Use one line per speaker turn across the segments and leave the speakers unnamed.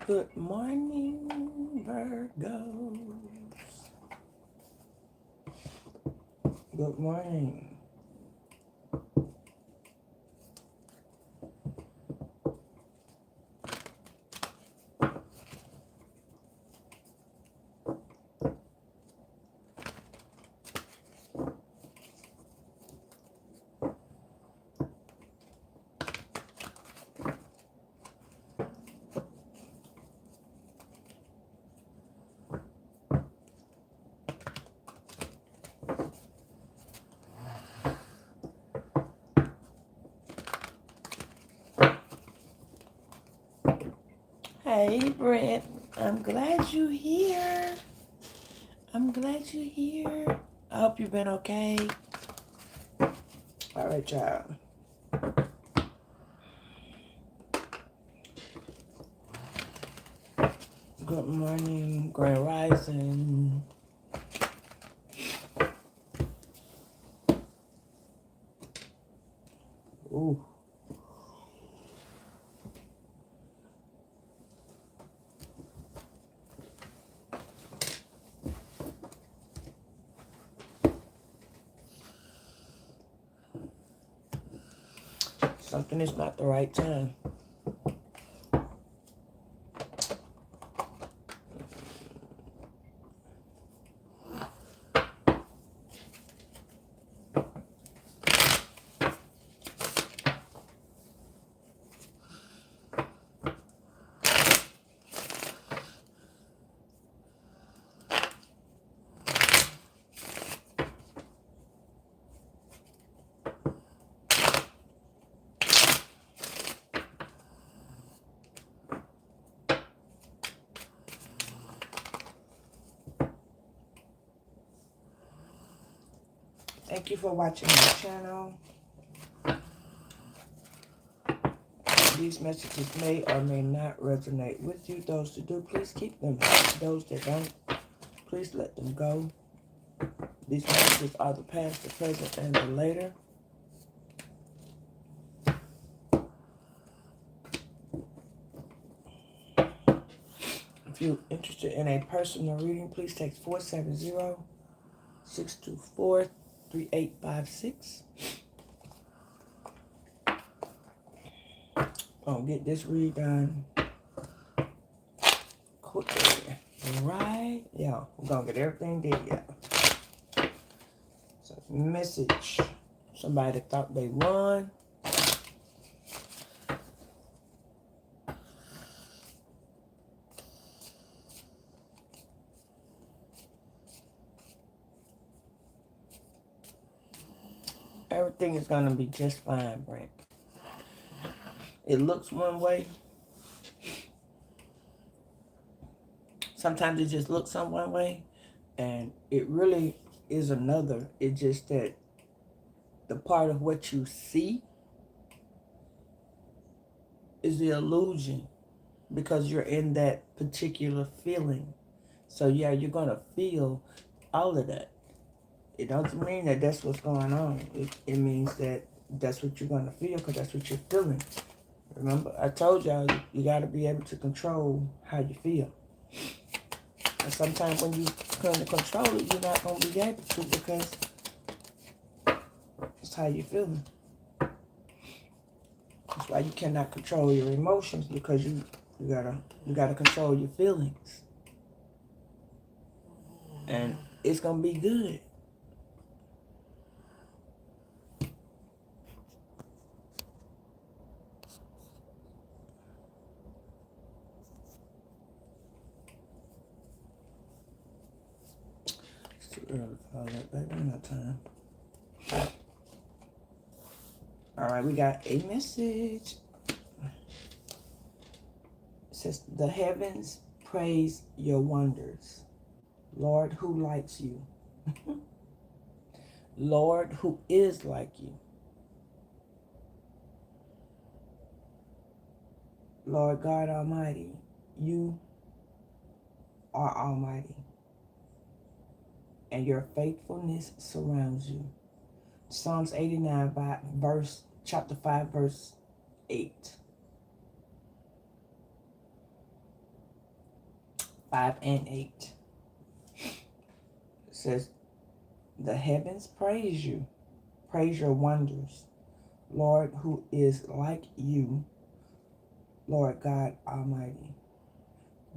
Good morning, Virgos. Good morning. Hey, Brent. I'm glad you're here. I'm glad you're here. I hope you've been okay. All right, y'all. Good morning, Grand Rising. Ooh. Something is not the right time. Thank you for watching my channel. These messages may or may not resonate with you. Those that do, please keep them. Those that don't, please let them go. These messages are the past, the present, and the later. If you're interested in a personal reading, please text 470-624-3856. Gonna get this read done quickly. Right? Yeah, we're gonna get everything did, yeah. So, message. Somebody thought they won. Everything is gonna be just fine, Brent. It looks one way. Sometimes it just looks some one way, and it really is another. It's just that the part of what you see is the illusion because you're in that particular feeling. So yeah, you're gonna feel all of that. It doesn't mean that that's what's going on. It means that that's what you're gonna feel because that's what you're feeling. Remember, I told y'all you got to be able to control how you feel. And sometimes when you come to control it, you're not going to be able to because it's how you're feeling. That's why you cannot control your emotions because you gotta control your feelings. And it's going to be good. It's too early for all that, baby. We got time. All right, we got a message. It says, the heavens praise your wonders. Lord, who likes you? Lord, who is like you? Lord God Almighty, you are almighty, and your faithfulness surrounds you. Psalms 89, chapter 5, verse 8. 5 and 8. It says, the heavens praise you. Praise your wonders. Lord, who is like you, Lord God Almighty.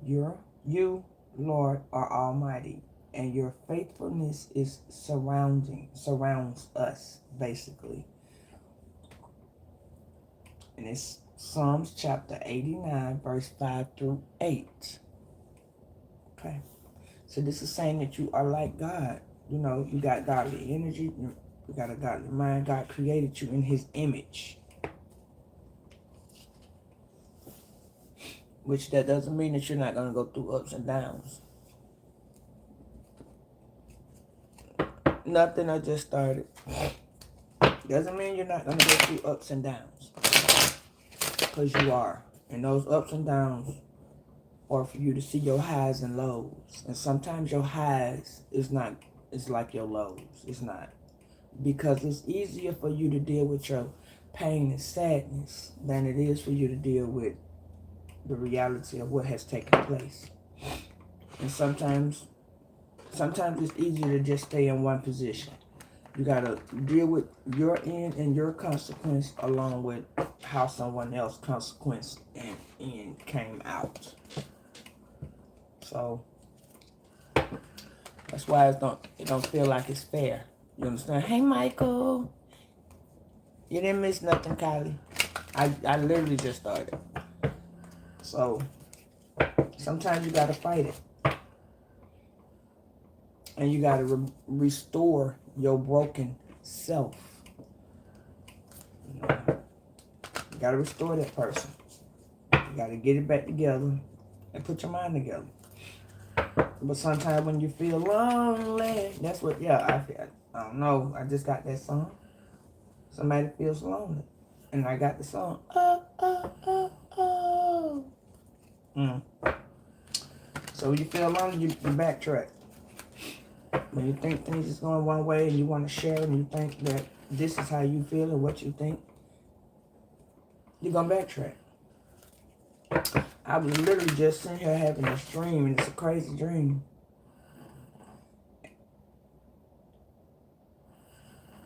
You, Lord, are almighty, and your faithfulness is surrounds us, basically. And it's Psalms chapter 89, verse 5 through 8. Okay. So this is saying that you are like God. You know, you got godly energy. You got a godly mind. God created you in his image. Which that doesn't mean that you're not going to go through ups and downs. Nothing, I just started. Doesn't mean you're not going to go through ups and downs. Because you are. And those ups and downs are for you to see your highs and lows. And sometimes your highs is like your lows. It's not. Because it's easier for you to deal with your pain and sadness than it is for you to deal with the reality of what has taken place. And sometimes it's easier to just stay in one position. You gotta deal with your end and your consequence along with how someone else's consequence and end came out. So that's why it don't feel like it's fair. You understand? Hey, Michael. You didn't miss nothing, Kylie. I literally just started. So sometimes you gotta fight it. And you got to restore your broken self. You got to restore that person. You got to get it back together and put your mind together. But sometimes when you feel lonely, that's what, I feel. I don't know. I just got that song. Somebody feels lonely. And I got the song. Oh, oh, oh, oh. So when you feel lonely, you backtrack. When you think things is going one way and you want to share and you think that this is how you feel and what you think, you're going to backtrack. I was literally just sitting here having this dream, and it's a crazy dream.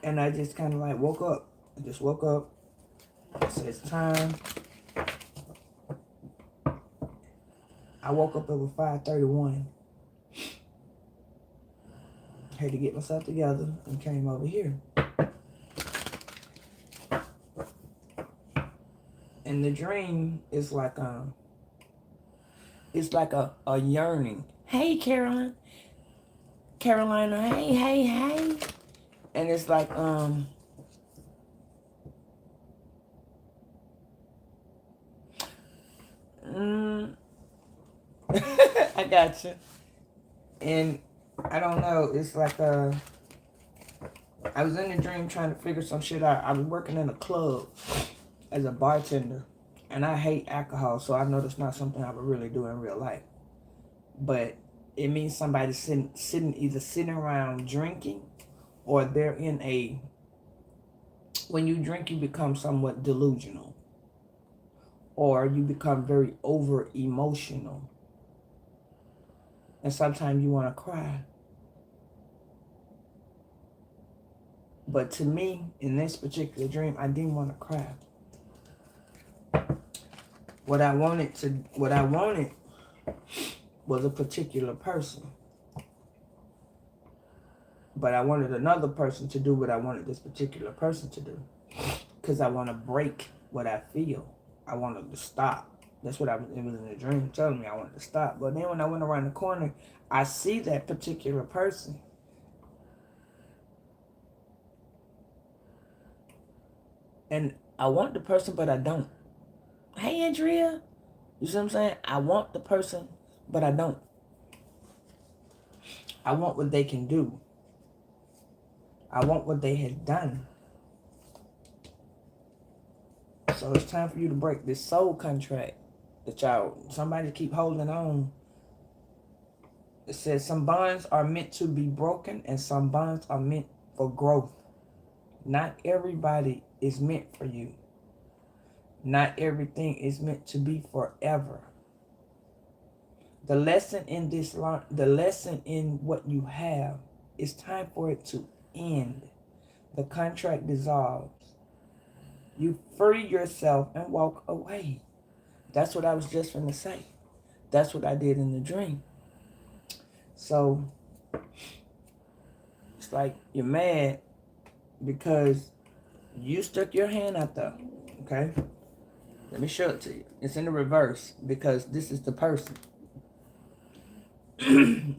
And I just kind of like woke up. I just woke up. It says time. I woke up over 5:31. Had to get myself together and came over here. And the dream is like it's like a yearning. Hey, Carolina, hey. And it's like I got you. And I don't know, it's like I was in the dream trying to figure some shit out. I was working in a club as a bartender, and I hate alcohol, so I know that's not something I would really do in real life. But it means somebody either sitting around drinking, or they're in a, when you drink, you become somewhat delusional, or you become very over emotional, and sometimes you want to cry. But to me, in this particular dream, I didn't want to cry. What I wanted was a particular person. But I wanted another person to do what I wanted this particular person to do. Because I want to break what I feel. I wanted to stop. That's what it was in the dream telling me I wanted to stop. But then when I went around the corner, I see that particular person. And I want the person, but I don't. Hey, Andrea. You see what I'm saying? I want the person, but I don't. I want what they can do. I want what they have done. So it's time for you to break this soul contract that somebody keep holding on. It says some bonds are meant to be broken and some bonds are meant for growth. Not everybody is meant for you. Not everything is meant to be forever. The lesson in the lesson in what you have, it's time for it to end. The contract dissolves. You free yourself and walk away. That's what I was just going to say. That's what I did in the dream. So it's like you're mad because you stuck your hand out there. Okay? Let me show it to you. It's in the reverse because this is the person.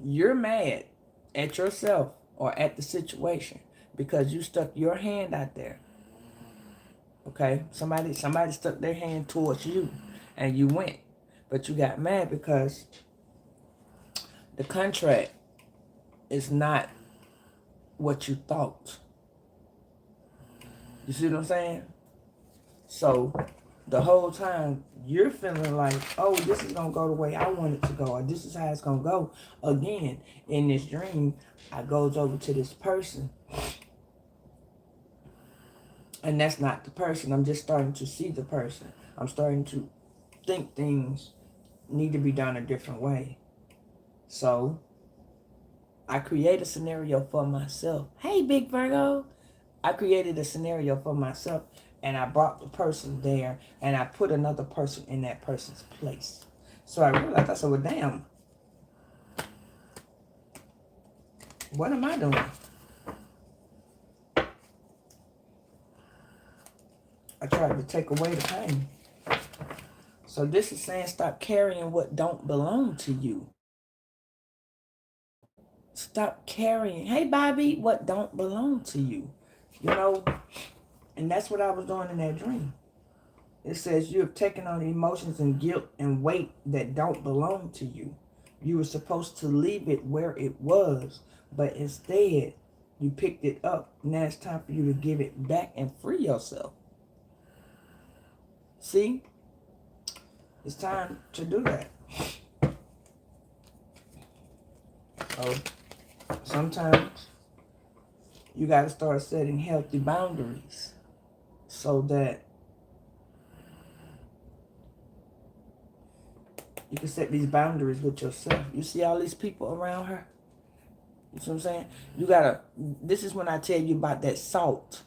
You're mad at yourself or at the situation because you stuck your hand out there. Okay? Somebody stuck their hand towards you and you went. But you got mad because the contract is not what you thought. You see what I'm saying? So the whole time you're feeling like, oh, this is going to go the way I want it to go, or this is how it's going to go. Again, in this dream, I goes over to this person. And that's not the person. I'm just starting to see the person. I'm starting to think things need to be done a different way. So I create a scenario for myself. Hey, big Virgo. I created a scenario for myself, and I brought the person there, and I put another person in that person's place. So I realized, I said, well, damn, what am I doing? I tried to take away the pain. So this is saying stop carrying what don't belong to you. Stop carrying, hey, Bobby, what don't belong to you. You know, and that's what I was doing in that dream. It says you have taken on emotions and guilt and weight that don't belong to you. You were supposed to leave it where it was, but instead you picked it up. Now it's time for you to give it back and free yourself. See? It's time to do that. So sometimes you got to start setting healthy boundaries so that you can set these boundaries with yourself. You see all these people around her? You see what I'm saying? You gotta, this is when I tell you about that salt.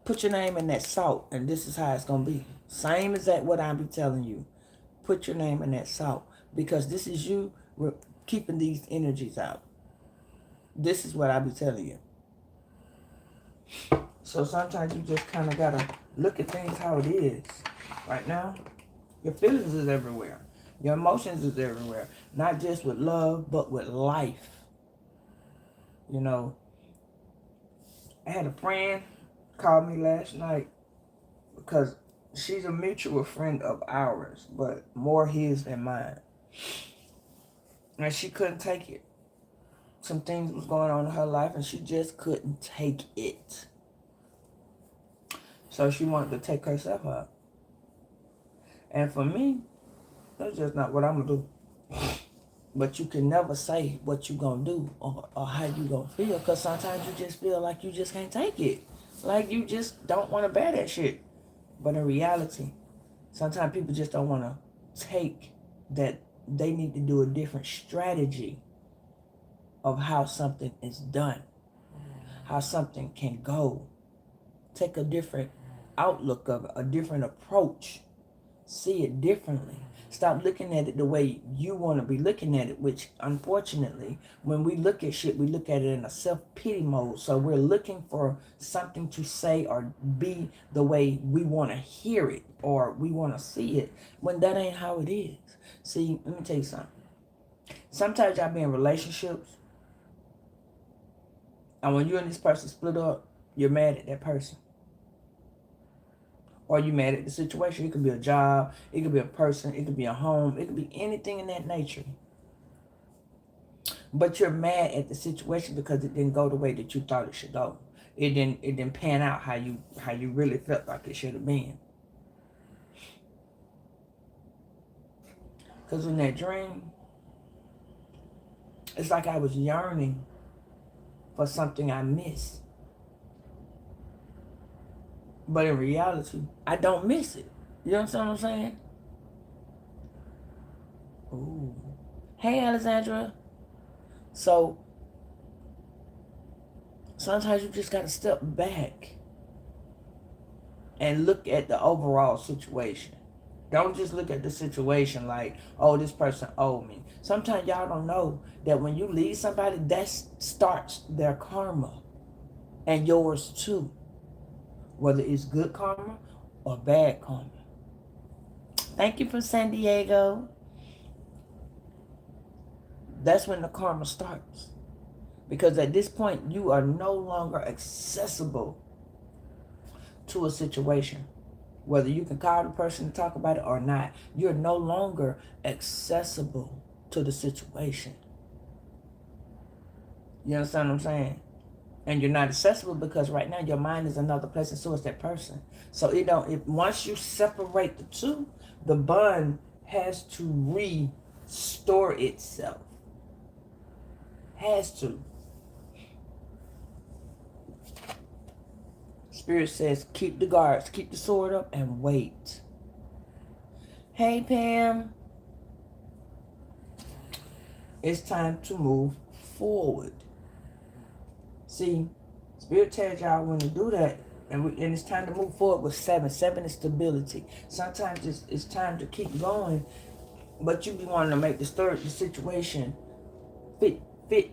Put your name in that salt, and this is how it's gonna be. Same as that what I be telling you. Put your name in that salt, because this is you keeping these energies out. This is what I be telling you. So sometimes you just kind of gotta look at things how it is. Right now, your feelings is everywhere. Your emotions is everywhere. Not just with love, but with life. You know, I had a friend call me last night because she's a mutual friend of ours, but more his than mine. And she couldn't take it. Some things was going on in her life, and she just couldn't take it. So she wanted to take herself out. And for me, that's just not what I'm going to do. But you can never say what you going to do or how you going to feel, because sometimes you just feel like you just can't take it. Like you just don't want to bear that shit. But in reality, sometimes people just don't want to take that they need to do a different strategy of how something is done, how something can go. Take a different outlook of it, a different approach. See it differently. Stop looking at it the way you want to be looking at it, which unfortunately, when we look at shit, we look at it in a self-pity mode. So we're looking for something to say or be the way we want to hear it or we want to see it, when that ain't how it is. See, let me tell you something. Sometimes y'all be in relationships, and when you and this person split up, you're mad at that person. Or you mad at the situation. It could be a job, it could be a person, it could be a home, it could be anything in that nature. But you're mad at the situation because it didn't go the way that you thought it should go. It didn't pan out how you really felt like it should have been. Because in that dream, it's like I was yearning for something I missed. But in reality, I don't miss it. You understand what I'm saying? Ooh. Hey, Alexandra. So sometimes you just got to step back and look at the overall situation. Don't just look at the situation like, oh, this person owed me. Sometimes y'all don't know that when you leave somebody, that starts their karma and yours too. Whether it's good karma or bad karma. Thank you for San Diego. That's when the karma starts. Because at this point, you are no longer accessible to a situation. Whether you can call the person to talk about it or not, you're no longer accessible to the situation. You understand what I'm saying? And you're not accessible because right now your mind is another place and so is that person. So once you separate the two, the bond has to restore itself. Has to. Spirit says, keep the guards, keep the sword up, and wait. Hey, Pam. It's time to move forward. See, Spirit tells y'all when to do that, and it's time to move forward with 7. 7 is stability. Sometimes it's time to keep going, but you be wanting to make the situation fit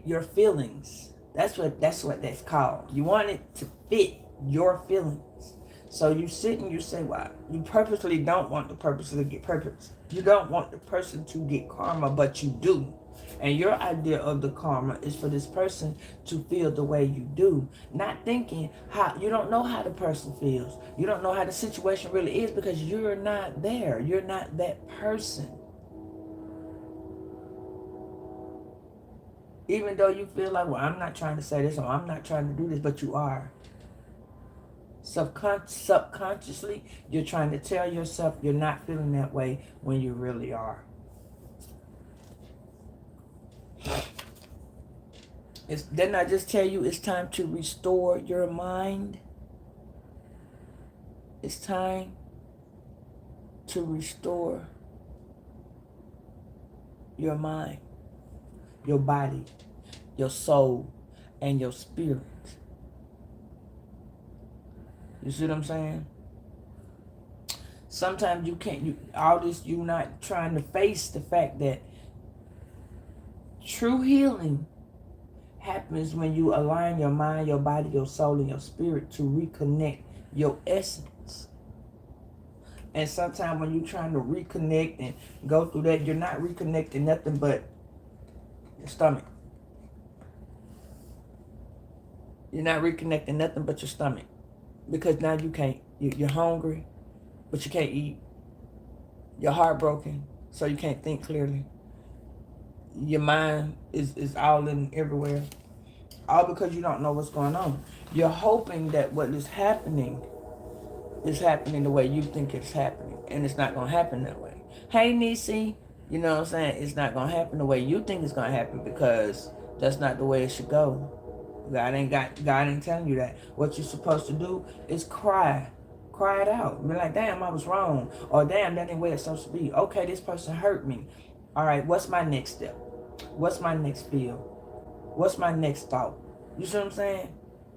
your feelings. That's what that's called. You want it to fit your feelings. So you sit and you say, "Wow, you purposely don't want the person to get purpose. You don't want the person to get karma, but you do." And your idea of the karma is for this person to feel the way you do. Not thinking how, you don't know how the person feels. You don't know how the situation really is because you're not there. You're not that person. Even though you feel like, well, I'm not trying to say this or I'm not trying to do this, but you are. Subconsciously, you're trying to tell yourself you're not feeling that way when you really are. Didn't I just tell you it's time to restore your mind? It's time to restore your mind, your body, your soul, and your spirit. You see what I'm saying? Sometimes you can't, you're not trying to face the fact that true healing happens when you align your mind, your body, your soul, and your spirit to reconnect your essence. And sometimes when you're trying to reconnect and go through that, you're not reconnecting nothing but your stomach. You're not reconnecting nothing but your stomach. Because now you can't, you're hungry, but you can't eat. You're heartbroken, so you can't think clearly. Your mind is all in everywhere. All because you don't know what's going on. You're hoping that what is happening the way you think it's happening. And it's not going to happen that way. Hey, Nisi, you know what I'm saying? It's not going to happen the way you think it's going to happen because that's not the way it should go. God ain't telling you that. What you're supposed to do is cry. Cry it out. Be like, damn, I was wrong. Or damn, that ain't where it's supposed to be. Okay, this person hurt me. All right, what's my next step? What's my next feel? What's my next thought? You see what I'm saying?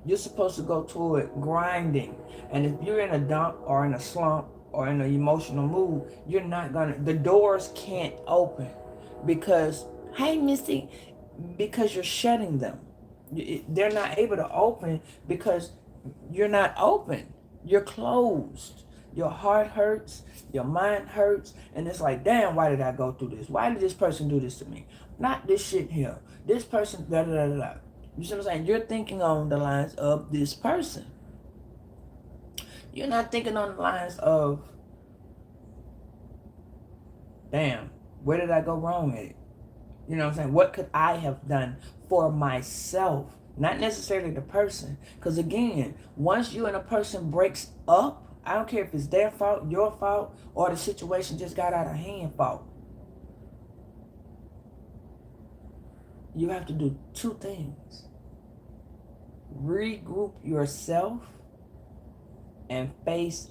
You're supposed to go toward grinding. And if you're in a dump or in a slump or in an emotional mood, you're not gonna, the doors can't open because, hey, Missy, because you're shutting them. They're not able to open because you're not open. You're closed. Your heart hurts, your mind hurts, and it's like, damn, why did I go through this? Why did this person do this to me? Not this shit here. This person, da da da da. You see what I'm saying? You're thinking on the lines of this person. You're not thinking on the lines of, damn, where did I go wrong at it? You know what I'm saying? What could I have done for myself? Not necessarily the person. Because again, once you and a person breaks up, I don't care if it's their fault, your fault, or the situation just got out of hand fault. You have to do two things. Regroup yourself and face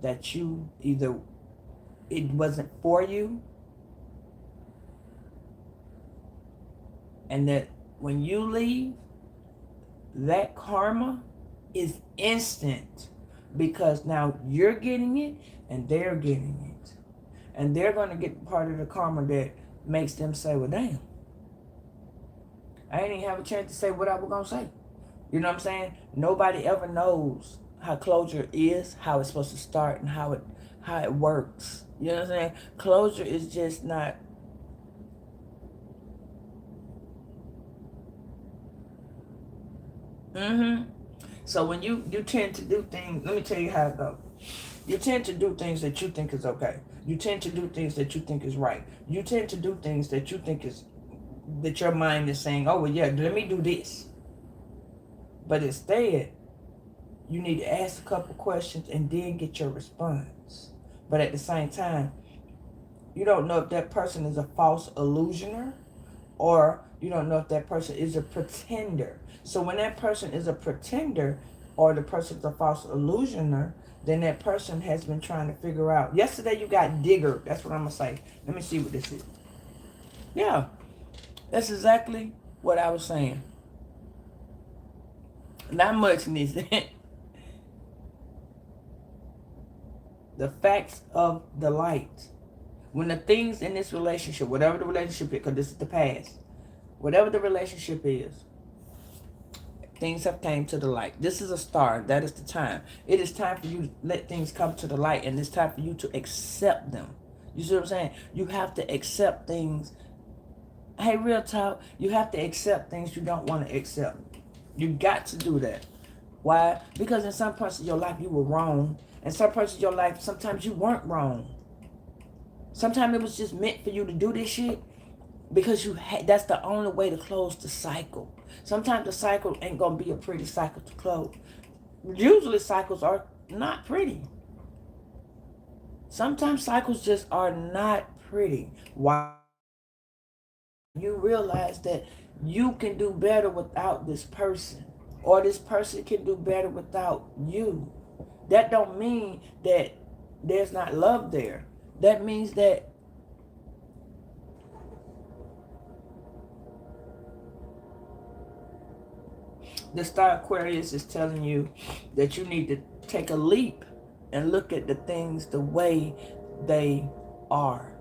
that you either it wasn't for you And that when you leave, that karma is instant, because now you're getting it and they're getting it. And they're going to get part of the karma that makes them say, well, damn, I didn't even have a chance to say what I was going to say. You know what I'm saying? Nobody ever knows how closure is, how it's supposed to start, and how it works. You know what I'm saying? Closure is just not. So when you tend to do things, let me tell you how it goes. You tend to do things that you think is okay. You tend to do things that you think is right. You tend to do things that you think is, that your mind is saying, oh, well, yeah, let me do this. But instead, you need to ask a couple questions and then get your response. But at the same time, you don't know if that person is a false illusioner, or you don't know if that person is a pretender. So when that person is a pretender, or the person is a false illusioner, then that person has been trying to figure out. Yesterday you got digger. That's what I'm going to say. Let me see what this is. Yeah, that's exactly what I was saying. Not much in this. The facts of the light. When the things in this relationship, whatever the relationship is, because this is the past, whatever the relationship is, things have came to the light. This is a star. That is the time. It is time for you to let things come to the light, and it's time for you to accept them. You see what I'm saying? You have to accept things. Hey, real talk, you have to accept things you don't want to accept. You got to do that. Why? Because in some parts of your life you were wrong. In some parts of your life, sometimes you weren't wrong. Sometimes it was just meant for you to do this shit because that's the only way to close the cycle. Sometimes the cycle ain't going to be a pretty cycle to close. Usually cycles are not pretty. Sometimes cycles just are not pretty. Why? You realize that you can do better without this person, or this person can do better without you. That don't mean that there's not love there. That means that the star Aquarius is telling you that you need to take a leap and look at the things the way they are.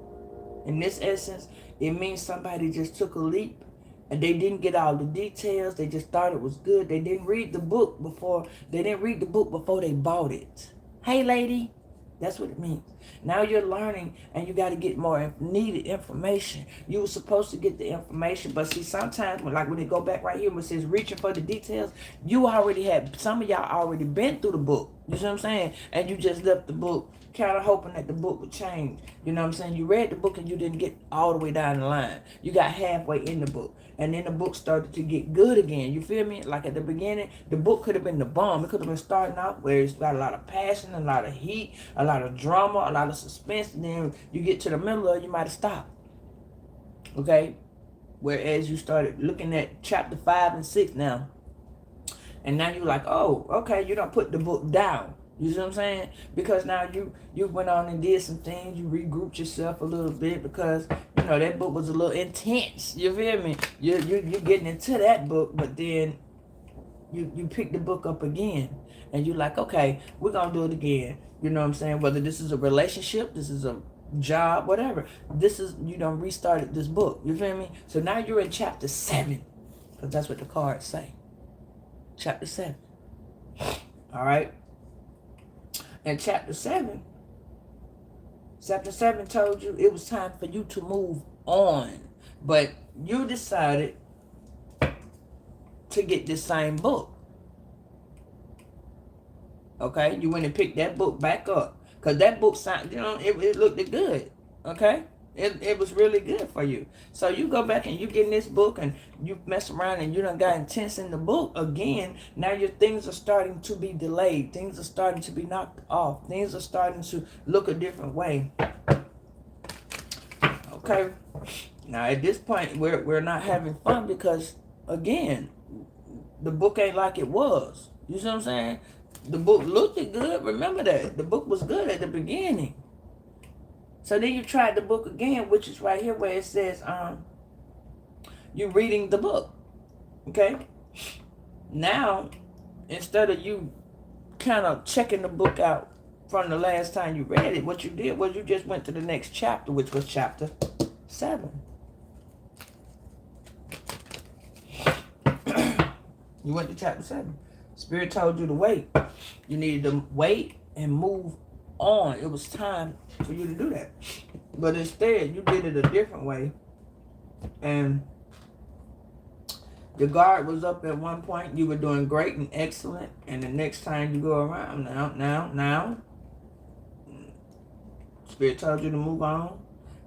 In this essence, it means somebody just took a leap and they didn't get all the details. They just thought it was good. They didn't read the book before. They didn't read the book before they bought it. Hey, lady, that's what it means. Now you're learning and you got to get more needed information. You were supposed to get the information, but see, sometimes when they go back right here where it says reaching for the details, you already had, some of y'all already been through the book. You see what I'm saying? And you just left the book kind of hoping that the book would change. You know what I'm saying? You read the book and you didn't get all the way down the line. You got halfway in the book. And then the book started to get good again. You feel me? Like at the beginning, the book could have been the bomb. It could have been starting off where it's got a lot of passion, a lot of heat, a lot of drama, a lot of suspense. And then you get to the middle of it, you might have stopped. Okay? Whereas you started looking at chapter 5 and 6 now. And now you're like, oh, okay, you don't put the book down. You see what I'm saying? Because now you went on and did some things. You regrouped yourself a little bit because, you know, that book was a little intense. You feel me? You're getting into that book, but then you pick the book up again. And you're like, okay, we're going to do it again. You know what I'm saying? Whether this is a relationship, this is a job, whatever. This is, you done restarted this book. You feel me? So now you're in chapter 7. Because that's what the cards say. Chapter 7. All right? And chapter 7 told you it was time for you to move on. But you decided to get this same book. Okay? You went and picked that book back up. Because that book, it looked good. Okay? It was really good for you. So you go back and you get in this book and you mess around and you done got intense in the book again. Now your things are starting to be delayed. Things are starting to be knocked off. Things are starting to look a different way. Okay. Now at this point we're not having fun because again, the book ain't like it was. You see what I'm saying? The book looked good. Remember that. The book was good at the beginning. So then you tried the book again, which is right here where it says, You're reading the book. Okay? Now, instead of you kind of checking the book out from the last time you read it, what you did was you just went to the next chapter, which was chapter 7. You went to chapter 7. Spirit told you to wait. You needed to wait and move on. It was time for you to do that. But instead, you did it a different way. And the guard was up at one point. You were doing great and excellent. And the next time you go around, now, Spirit told you to move on.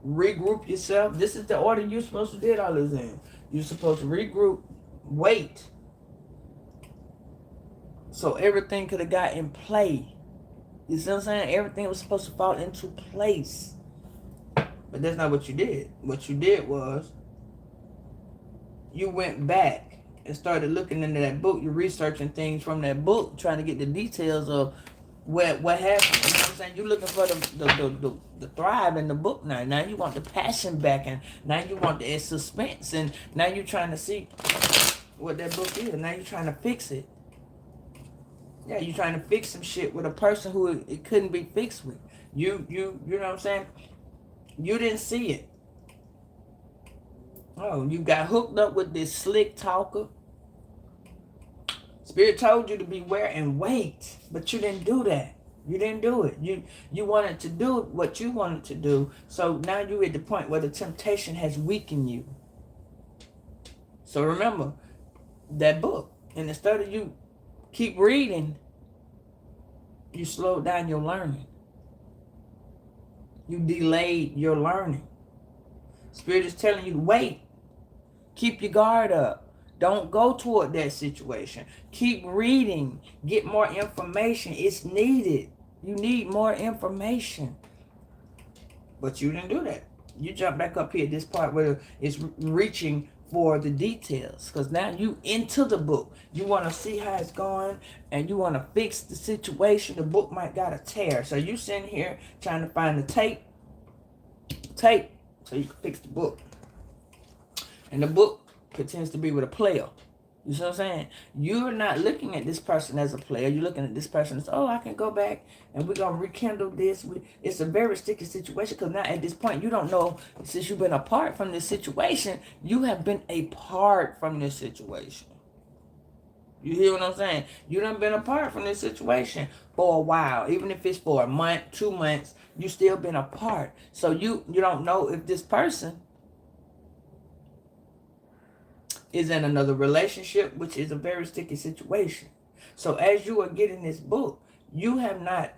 Regroup yourself. This is the order you're supposed to do all this in. You're supposed to regroup, wait, so everything could have got in play. You see what I'm saying? Everything was supposed to fall into place. But that's not what you did. What you did was you went back and started looking into that book. You're researching things from that book, trying to get the details of what happened. You know what I'm saying? You're looking for the thrive in the book now. Now you want the passion back, and now you want the suspense, and now you're trying to see what that book is. Now you're trying to fix it. Yeah, you're trying to fix some shit with a person who it couldn't be fixed with. You know what I'm saying? You didn't see it. Oh, you got hooked up with this slick talker. Spirit told you to beware and wait, but you didn't do that. You didn't do it. You wanted to do what you wanted to do. So now you're at the point where the temptation has weakened you. So remember that book. And instead of you keep reading, you slowed down your learning. You delayed your learning. Spirit is telling you to wait. Keep your guard up. Don't go toward that situation. Keep reading. Get more information. It's needed. You need more information. But you didn't do that. You jump back up here at this part where it's reaching for the details. Because now you into the book. You want to see how it's going. And you want to fix the situation. The book might got a tear. So you sitting here trying to find the tape. So you can fix the book. And the book pretends to be with a player. You see what I'm saying? You're not looking at this person as a player. You're looking at this person as, oh, I can go back and we're going to rekindle this. It's a very sticky situation because now at this point, you don't know, since you've been apart from this situation, you have been apart from this situation. You hear what I'm saying? You done been apart from this situation for a while. Even if it's for a month, 2 months, you still been apart. So you don't know if this person is in another relationship, which is a very sticky situation. So as you are getting this book, you have not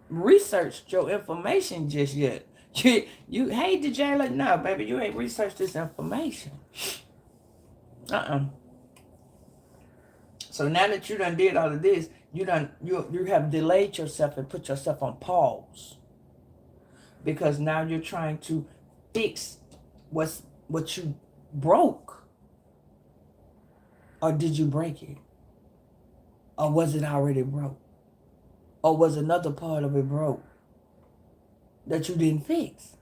researched your information just yet. You hey, DJ, like, no, baby, you ain't researched this information. So now that you done did all of this, you have delayed yourself and put yourself on pause. Because now you're trying to fix what you broke. Or did you break it? Or was it already broke? Or was another part of it broke that you didn't fix?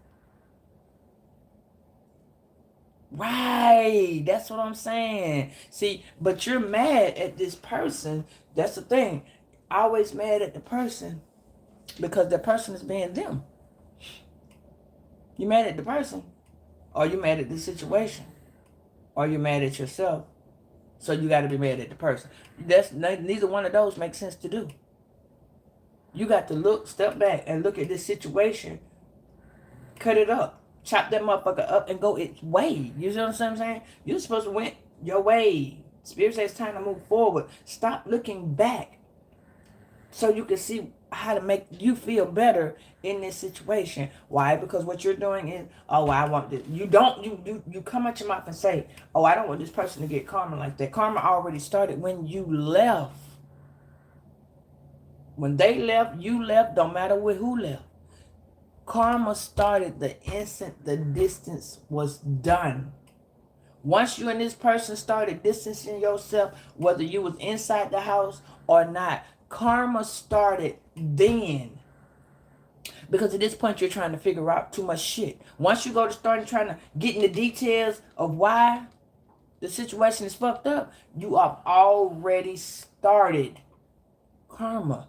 Right. That's what I'm saying. See, but you're mad at this person. That's the thing. Always mad at the person because the person is being them. You mad at the person? Or you mad at the situation? Or you mad at yourself? So you got to be mad at the person. Neither one of those makes sense to do. You got to step back and look at this situation. Cut it up. Chop that motherfucker up and go its way. You see what I'm saying? You're supposed to went your way. Spirit says it's time to move forward. Stop looking back so you can see how to make you feel better in this situation. Why? Because what you're doing is, oh, I want this. You come out your mouth and say, oh, I don't want this person to get karma like that. Karma already started when you left. When they left, you left, don't matter who left. Karma started the instant the distance was done. Once you and this person started distancing yourself, whether you was inside the house or not, karma started then. Because at this point, you're trying to figure out too much shit. Once you go to start trying to get in the details of why, the situation is fucked up, you have already started karma.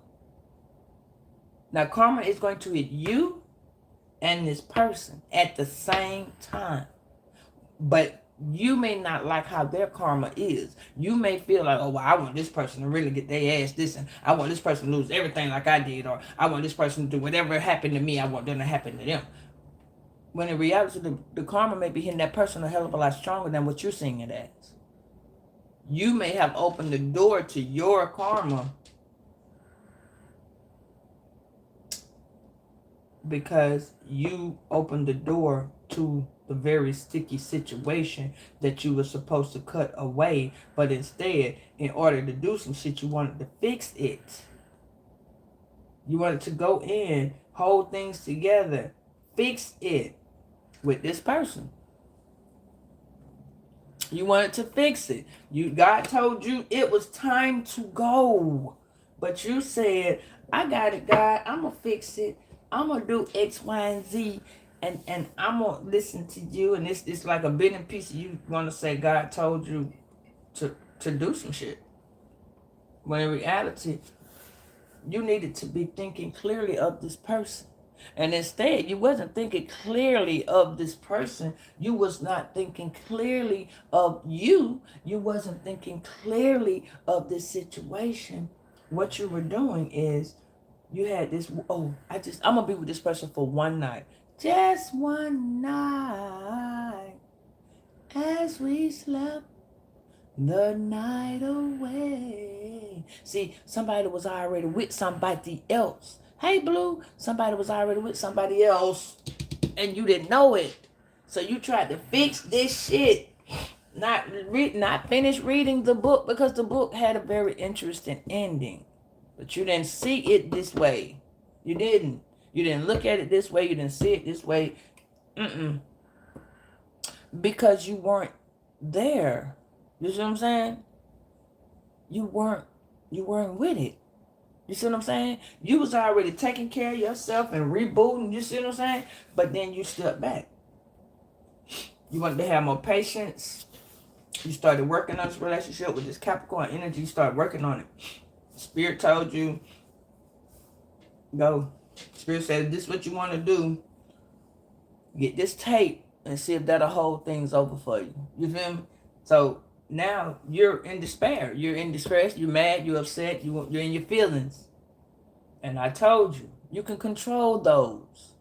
Now, karma is going to hit you and this person at the same time. But you may not like how their karma is. You may feel like, oh, well, I want this person to really get their ass this, and I want this person to lose everything like I did, or I want this person to do whatever happened to me, I want them to happen to them. When in reality, the karma may be hitting that person a hell of a lot stronger than what you're seeing it as. You may have opened the door to your karma because you opened the door to the very sticky situation that you were supposed to cut away, but instead, in order to do some shit, you wanted to fix it. You wanted to go in, hold things together, fix it with this person. You wanted to fix it. God told you it was time to go, but you said, I got it, God, I'm gonna fix it. I'm gonna do X, Y, and Z, and I'm gonna listen to you. And it's like a bit and piece of you gonna say God told you to do some shit. When in reality, you needed to be thinking clearly of this person. And instead, you wasn't thinking clearly of this person. You was not thinking clearly of you. You wasn't thinking clearly of this situation. What you were doing is you had this, oh, I'm going to be with this person for one night. Just one night as we slept the night away. See, somebody was already with somebody else. Hey, Blue, somebody was already with somebody else, and you didn't know it. So you tried to fix this shit. Not finish reading the book because the book had a very interesting ending. But you didn't see it this way. You didn't. You didn't look at it this way. You didn't see it this way. Because you weren't there. You see what I'm saying? You weren't with it. You see what I'm saying? You was already taking care of yourself and rebooting. You see what I'm saying? But then you stepped back. You wanted to have more patience. You started working on this relationship with this Capricorn energy. You started working on it. Spirit told you, go. Spirit said, this is what you want to do. Get this tape and see if that'll hold things over for you. You feel me? So now you're in despair. You're in distress. You're mad. You're upset. You're in your feelings. And I told you, you can control those.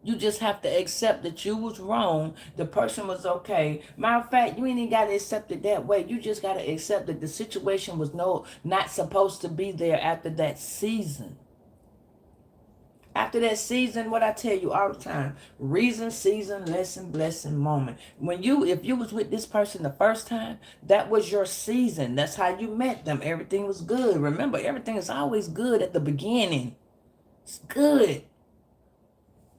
You just have to accept that you was wrong. The person was okay. Matter of fact, you ain't even got to accept it that way. You just got to accept that the situation was not supposed to be there after that season. After that season, what I tell you all the time, reason, season, lesson, blessing, moment. If you was with this person the first time, that was your season. That's how you met them. Everything was good. Remember, everything is always good at the beginning. It's good.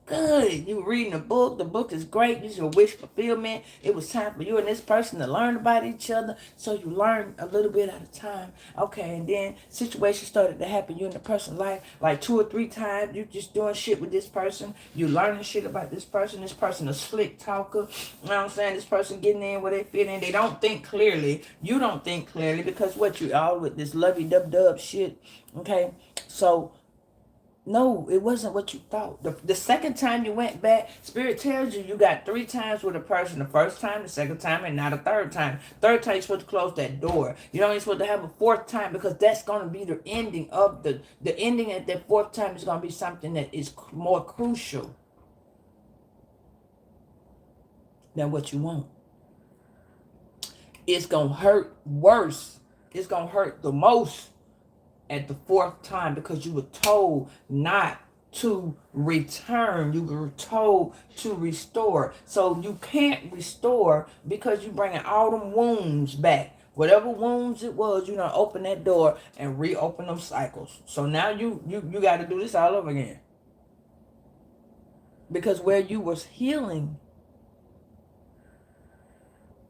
Good. You were reading a book. The book is great. This is your wish fulfillment. It was time for you and this person to learn about each other. So you learn a little bit at a time. Okay, and then situations started to happen. You and the person's life like 2 or 3 times. You just doing shit with this person. You learning shit about this person. This person a slick talker. You know what I'm saying? This person getting in where they fit in. They don't think clearly. You don't think clearly because what you all with this lovey-dub-dub shit. Okay, so no, it wasn't what you thought. The second time you went back, Spirit tells you got 3 times with a person. The first time, the second time, and not a third time. Third time, you're supposed to close that door. You don't even supposed to have a 4th time because that's going to be the ending of the ending at that 4th time is going to be something that is more crucial than what you want. It's going to hurt worse. It's going to hurt the most at the 4th time because you were told not to return. You were told to restore. So you can't restore because you're bringing all them wounds back. Whatever wounds it was, you know, open that door and reopen them cycles. So now you got to do this all over again. Because where you was healing,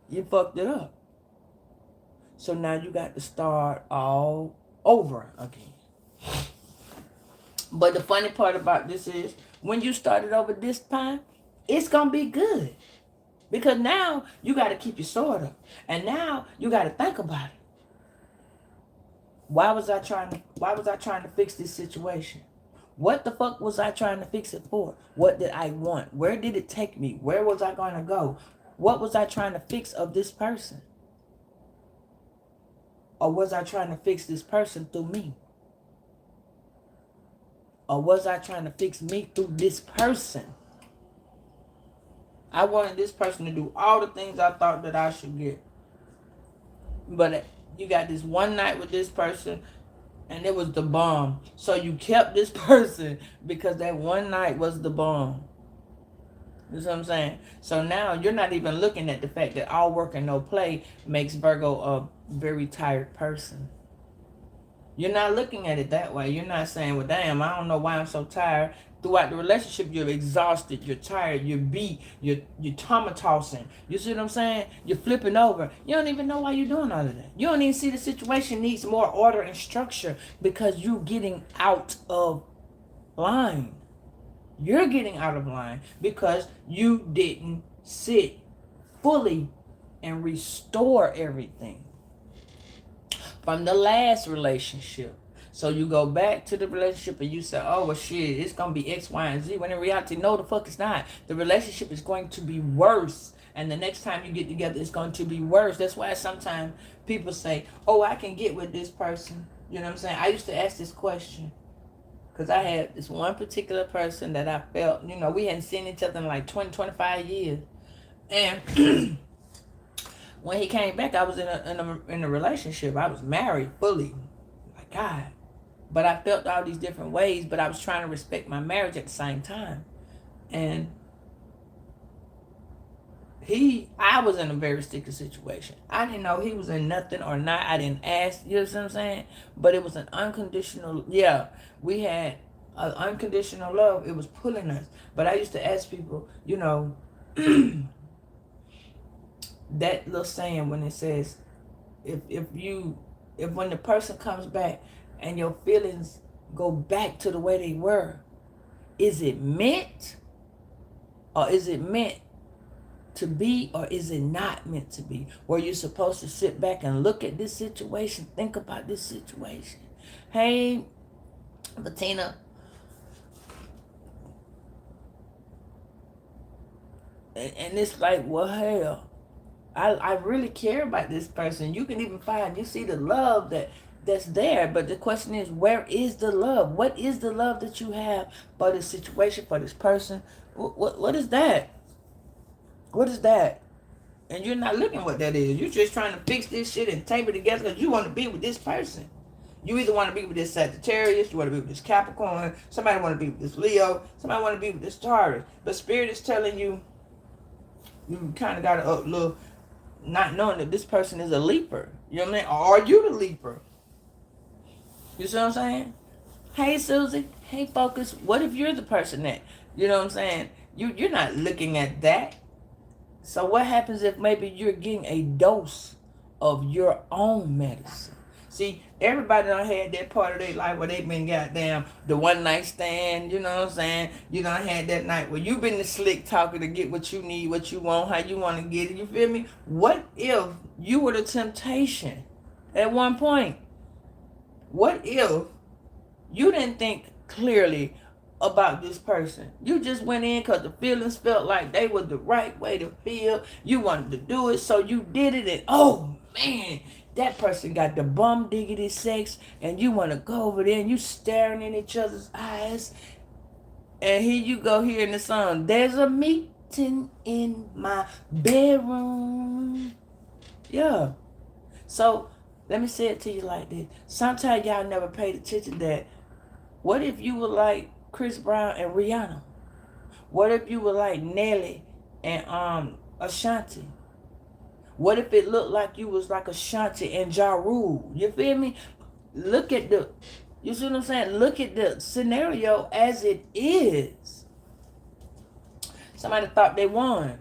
you fucked it up. So now you got to start all over again. But the funny part about this is when you started over this time, it's gonna be good. Because now you got to keep your sword up. And now you got to think about it. Why was I trying to fix this situation? What the fuck was I trying to fix it for? What did I want? Where did it take me? Where was I going to go? What was I trying to fix of this person? Or was I trying to fix this person through me? Or was I trying to fix me through this person? I wanted this person to do all the things I thought that I should get. But you got this one night with this person, and it was the bomb. So you kept this person because that one night was the bomb. You know what I'm saying? So now you're not even looking at the fact that all work and no play makes Virgo a very tired person. You're not looking at it that way. You're not saying, well, damn, I don't know why I'm so tired. Throughout the relationship, you're exhausted, you're tired, you're beat, you're tossing. You see what I'm saying? You're flipping over. You don't even know why you're doing all of that. You don't even see the situation needs more order and structure because you're getting out of line. You're getting out of line because you didn't sit fully and restore everything from the last relationship. So you go back to the relationship and you say, oh, well, shit, it's going to be X, Y, and Z. When in reality, no, the fuck it's not. The relationship is going to be worse. And the next time you get together, it's going to be worse. That's why sometimes people say, oh, I can get with this person. You know what I'm saying? I used to ask this question because I had this one particular person that I felt, you know, we hadn't seen each other in like 20, 25 years. And when he came back, I was in a relationship. I was married fully. Like, God. But I felt all these different ways, but I was trying to respect my marriage at the same time. And I was in a very sticky situation. I didn't know he was in nothing or not. I didn't ask, you know what I'm saying? But it was an unconditional, we had an unconditional love. It was pulling us. But I used to ask people, you know, that little saying when it says, if when the person comes back and your feelings go back to the way they were, is it meant? Or is it meant to be, or is it not meant to be? Where you're supposed to sit back and look at this situation, think about this situation. Hey, Bettina. And it's like, well, hell, I really care about this person. You can even you see the love that's there, but the question is, where is the love? What is the love that you have for this situation, for this person? What is that? What is that? And you're not looking what that is. You're just trying to fix this shit and tape it together because you want to be with this person. You either want to be with this Sagittarius, you want to be with this Capricorn, somebody want to be with this Leo, somebody want to be with this Taurus. But Spirit is telling you, you kind of got to look, not knowing that this person is a leaper. You know what I mean? Or are you the leaper? You see what I'm saying? Hey, Susie. Hey, Focus. What if you're the person that, you know what I'm saying? You're not looking at that. So what happens if maybe you're getting a dose of your own medicine? See, everybody done had that part of their life where they been goddamn the one night stand, you know what I'm saying? You done had that night where you been the slick talker to get what you need, what you want, how you want to get it, you feel me? What if you were the temptation at one point? What if you didn't think clearly about this person? You just went in because the feelings felt like they were the right way to feel. You wanted to do it, so you did it, and oh man, that person got the bum diggity sex, and you want to go over there and you staring in each other's eyes, and here you go hearing the song, there's a meeting in my bedroom. Yeah. So let me say it to you like this. Sometimes y'all never paid attention that what if you were like Chris Brown and Rihanna? What if you were like Nelly and Ashanti? What if it looked like you was like Ashanti and Ja Rule? You feel me? Look at you see what I'm saying? Look at the scenario as it is. Somebody thought they won,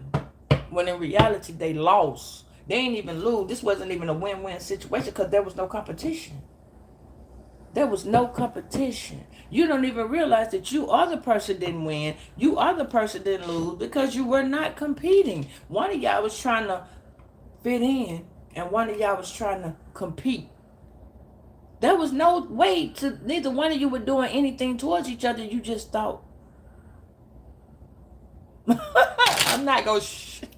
when in reality they lost. They ain't even lose. This wasn't even a win-win situation because there was no competition. There was no competition. You don't even realize that you are the person didn't win. You are the person didn't lose because you were not competing. One of y'all was trying to fit in and one of y'all was trying to compete. There was no way to, neither one of you were doing anything towards each other. You just thought. I'm not going to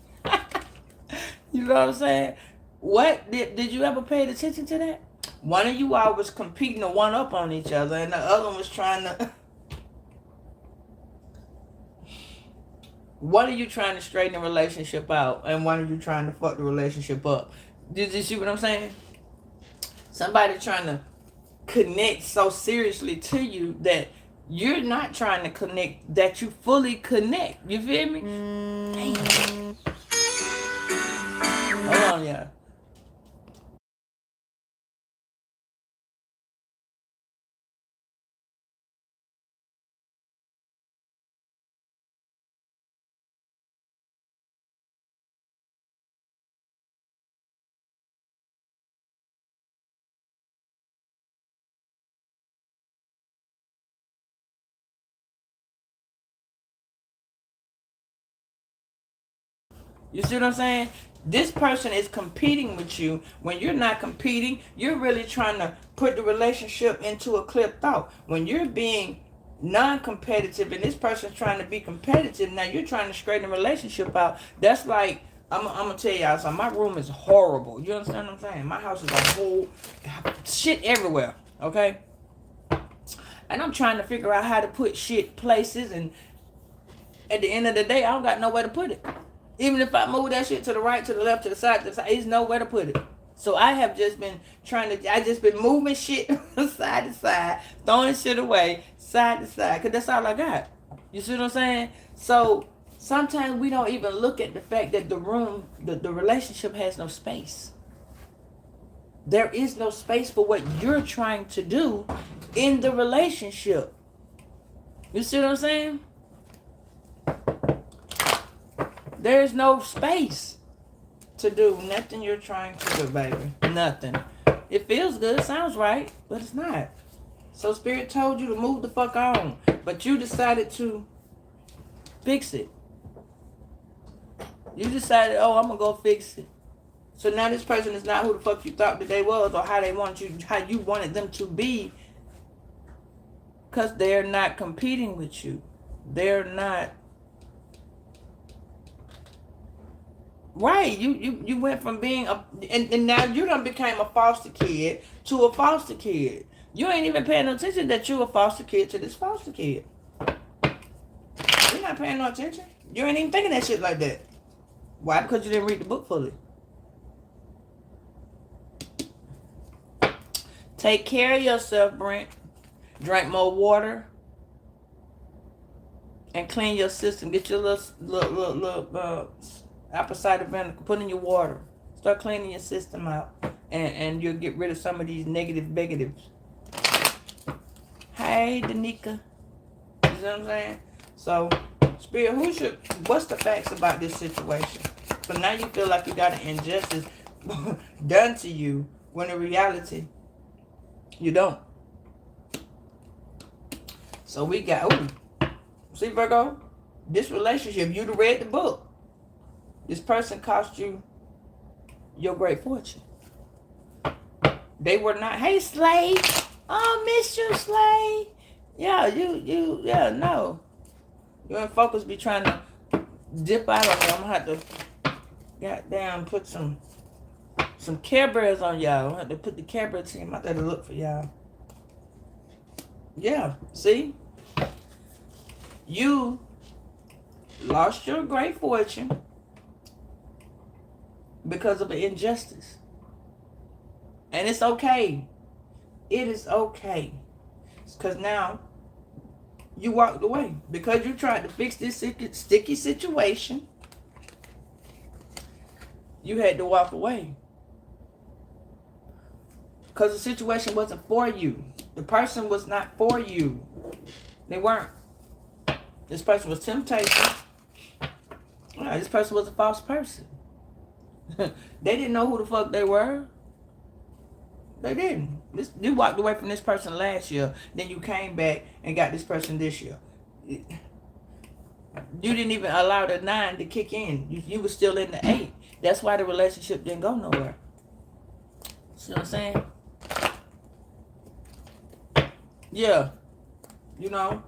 you know what I'm saying? What did you ever pay attention to that? One of you all was competing to one up on each other and the other one was trying to one of you trying to straighten the relationship out and one of you trying to fuck the relationship up. Did you see what I'm saying? Somebody trying to connect so seriously to you that you're not trying to connect, that you fully connect. You feel me? Damn. Hold on, y'all. You see what I'm saying? This person is competing with you. When you're not competing, you're really trying to put the relationship into a clear thought. When you're being non-competitive and this person's trying to be competitive, now you're trying to straighten the relationship out. That's like, I'm going to tell y'all something. My room is horrible. You understand what I'm saying? My house is a whole shit everywhere. Okay? And I'm trying to figure out how to put shit places, and at the end of the day, I don't got nowhere to put it. Even if I move that shit to the right, to the left, to the side, there's nowhere to put it. So I have just been I just been moving shit side to side, throwing shit away, side to side, because that's all I got. You see what I'm saying? So sometimes we don't even look at the fact that the relationship has no space. There is no space for what you're trying to do in the relationship. You see what I'm saying? There's no space to do nothing you're trying to do, baby. Nothing. It feels good, sounds right, but it's not. So Spirit told you to move the fuck on, but you decided to fix it. You decided, oh, I'm gonna go fix it. So now this person is not who the fuck you thought that they was, or how you wanted them to be, because they're not competing with you. They're not. Right, you went from being and now you done became a foster kid to a foster kid. You ain't even paying no attention that you a foster kid to this foster kid. You're not paying no attention. You ain't even thinking that shit like that. Why? Because you didn't read the book fully. Take care of yourself, Brent. Drink more water. And clean your system. Get your little apple cider vinegar, put in your water. Start cleaning your system out. And you'll get rid of some of these negative negatives. Hey, Danica. You know what I'm saying? So, Spirit, what's the facts about this situation? So now you feel like you got an injustice done to you, when in reality, you don't. So we got, see, Virgo? This relationship, you'd have read the book. This person cost you your great fortune. They were not, hey, Slay. Oh, miss you, Slay. Yeah, no. You and focus be trying to dip out on me. I'm going to have to, goddamn, put some Care Bears on y'all. I'm going to have to put the Care Bear team out there to look for y'all. Yeah, see? You lost your great fortune because of an injustice. And it's okay. It is okay. Because now you walked away. Because you tried to fix this sticky situation, you had to walk away. Because the situation wasn't for you. The person was not for you. They weren't. This person was temptation. This person was a false person. They didn't know who the fuck they were. They didn't. You walked away from this person last year, then you came back and got this person this year. You didn't even allow the 9 to kick in. You were still in the 8. That's why the relationship didn't go nowhere. See what I'm saying? Yeah. You know,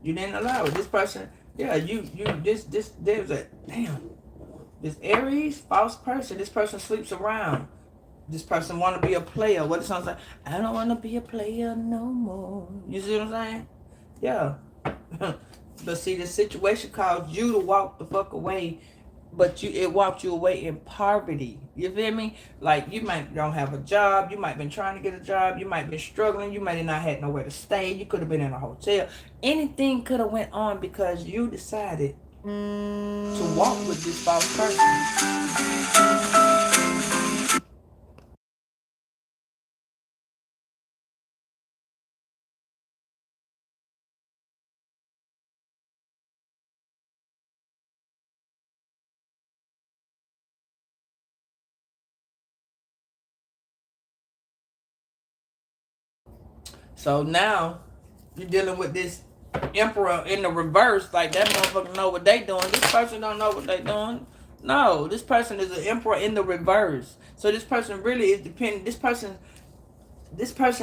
you didn't allow it. This person, yeah, there's a, damn. This Aries, false person. This person sleeps around. This person want to be a player. What it sounds like? I don't want to be a player no more. You see what I'm saying? Yeah. But see, the situation caused you to walk the fuck away, but it walked you away in poverty. You feel me? Like, you might don't have a job. You might have been trying to get a job. You might have been struggling. You might have not had nowhere to stay. You could have been in a hotel. Anything could have went on because you decided to walk with this false person. So now you're dealing with this emperor in the reverse. Like, that motherfucker know what they doing. This person don't know what they doing. No, this person is an emperor in the reverse. So this person really is dependent. This person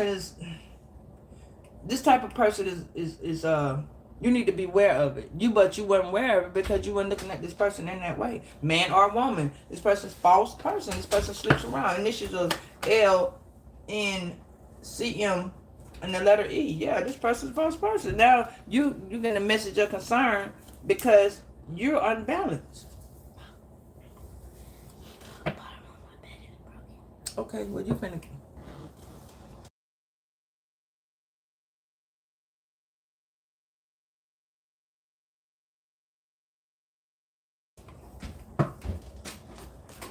is, this type of person is you need to be aware of it. But you weren't aware of it because you weren't looking at this person in that way. Man or woman. This person's false person. This person slips around. Initials of LNCM and the letter E. Yeah, this person's a false person. Now you get a message of concern because you're unbalanced. Okay, well, you finna.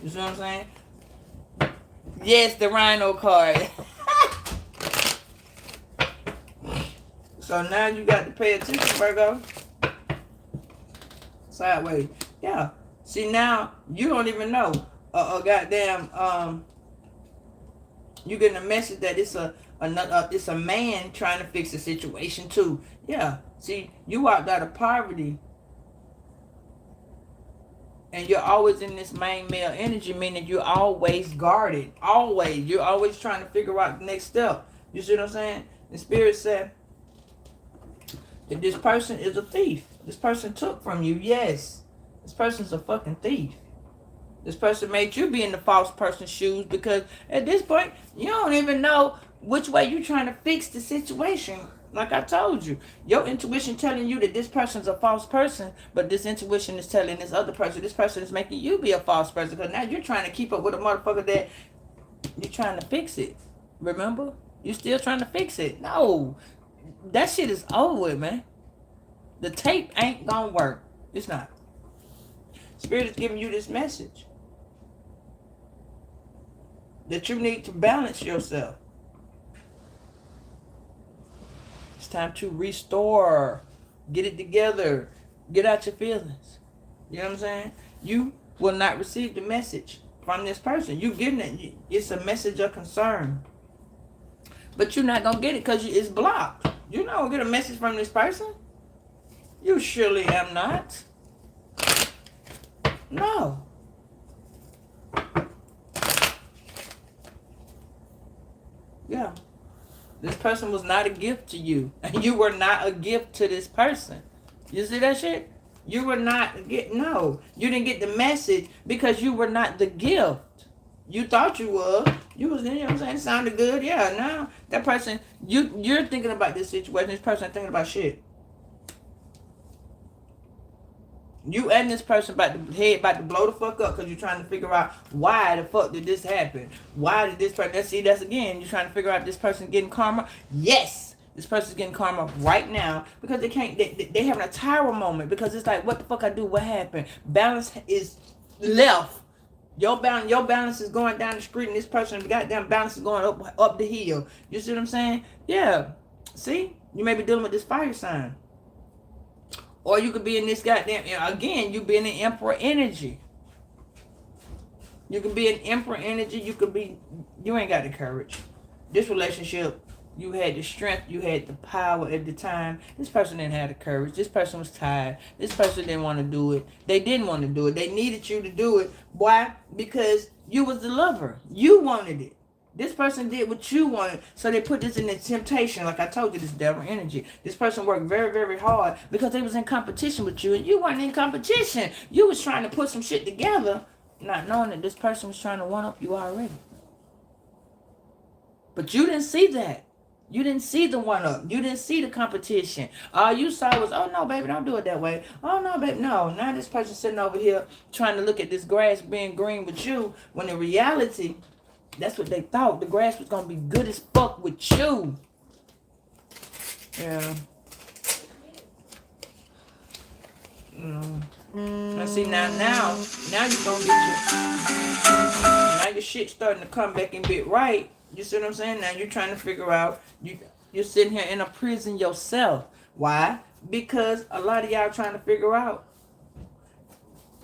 You see what I'm saying? Yes, the rhino card. So now you got to pay attention, Virgo. Sideways. Yeah. See, now you don't even know. Goddamn. You getting a message that it's a man trying to fix the situation too. Yeah. See, you walked out of poverty. And you're always in this main male energy, meaning you're always guarded. Always. You're always trying to figure out the next step. You see what I'm saying? The spirit said that this person is a thief. This person took from you. Yes. This person's a fucking thief. This person made you be in the false person's shoes because at this point, you don't even know which way you're trying to fix the situation. Like I told you, your intuition telling you that this person's a false person, but this intuition is telling this other person, this person is making you be a false person because now you're trying to keep up with a motherfucker that you're trying to fix it. Remember? You're still trying to fix it. No. That shit is over with, man. The tape ain't gonna work. It's not. Spirit is giving you this message that you need to balance yourself. It's time to restore. Get it together. Get out your feelings. You know what I'm saying? You will not receive the message from this person. You getting it. It's a message of concern. But you're not going to get it because it's blocked. You're not going to get a message from this person. You surely am not. No. Yeah. This person was not a gift to you. And you were not a gift to this person. You see that shit? You were not, no. You didn't get the message because you were not the gift. You thought you were. You was, you know what I'm saying? It sounded good. Yeah, now that person, you're thinking about this situation. This person thinking about shit. You and this person about to blow the fuck up because you're trying to figure out why the fuck did this happen? Why did this person, that's again, you're trying to figure out this person getting karma. Yes, this person's getting karma right now because they having a tower moment because it's like, what the fuck I do? What happened? Balance is left. Your balance is going down the street and this person goddamn balance is going up the hill. You see what I'm saying? Yeah. See? You may be dealing with this fire sign. Or you could be in this goddamn, again, you be in the emperor energy. You could be in emperor energy. You could be, you ain't got the courage. This relationship, you had the strength, you had the power at the time. This person didn't have the courage. This person was tired. This person didn't want to do it. They didn't want to do it. They needed you to do it. Why? Because you was the lover. You wanted it. This person did what you wanted, so they put this in the temptation. Like I told you, this devil energy. This person worked very, very hard because they was in competition with you, and you weren't in competition. You was trying to put some shit together, not knowing that this person was trying to one-up you already. But you didn't see that. You didn't see the one-up. You didn't see the competition. All you saw was, oh, no, baby, don't do it that way. Oh, no, baby, no. Now this person sitting over here trying to look at this grass being green with you, when in reality, that's what they thought. The grass was going to be good as fuck with you. Yeah. I see now you're going to get now your shit starting to come back and get right. You see what I'm saying? Now you're trying to figure out, you're sitting here in a prison yourself. Why? Because a lot of y'all trying to figure out,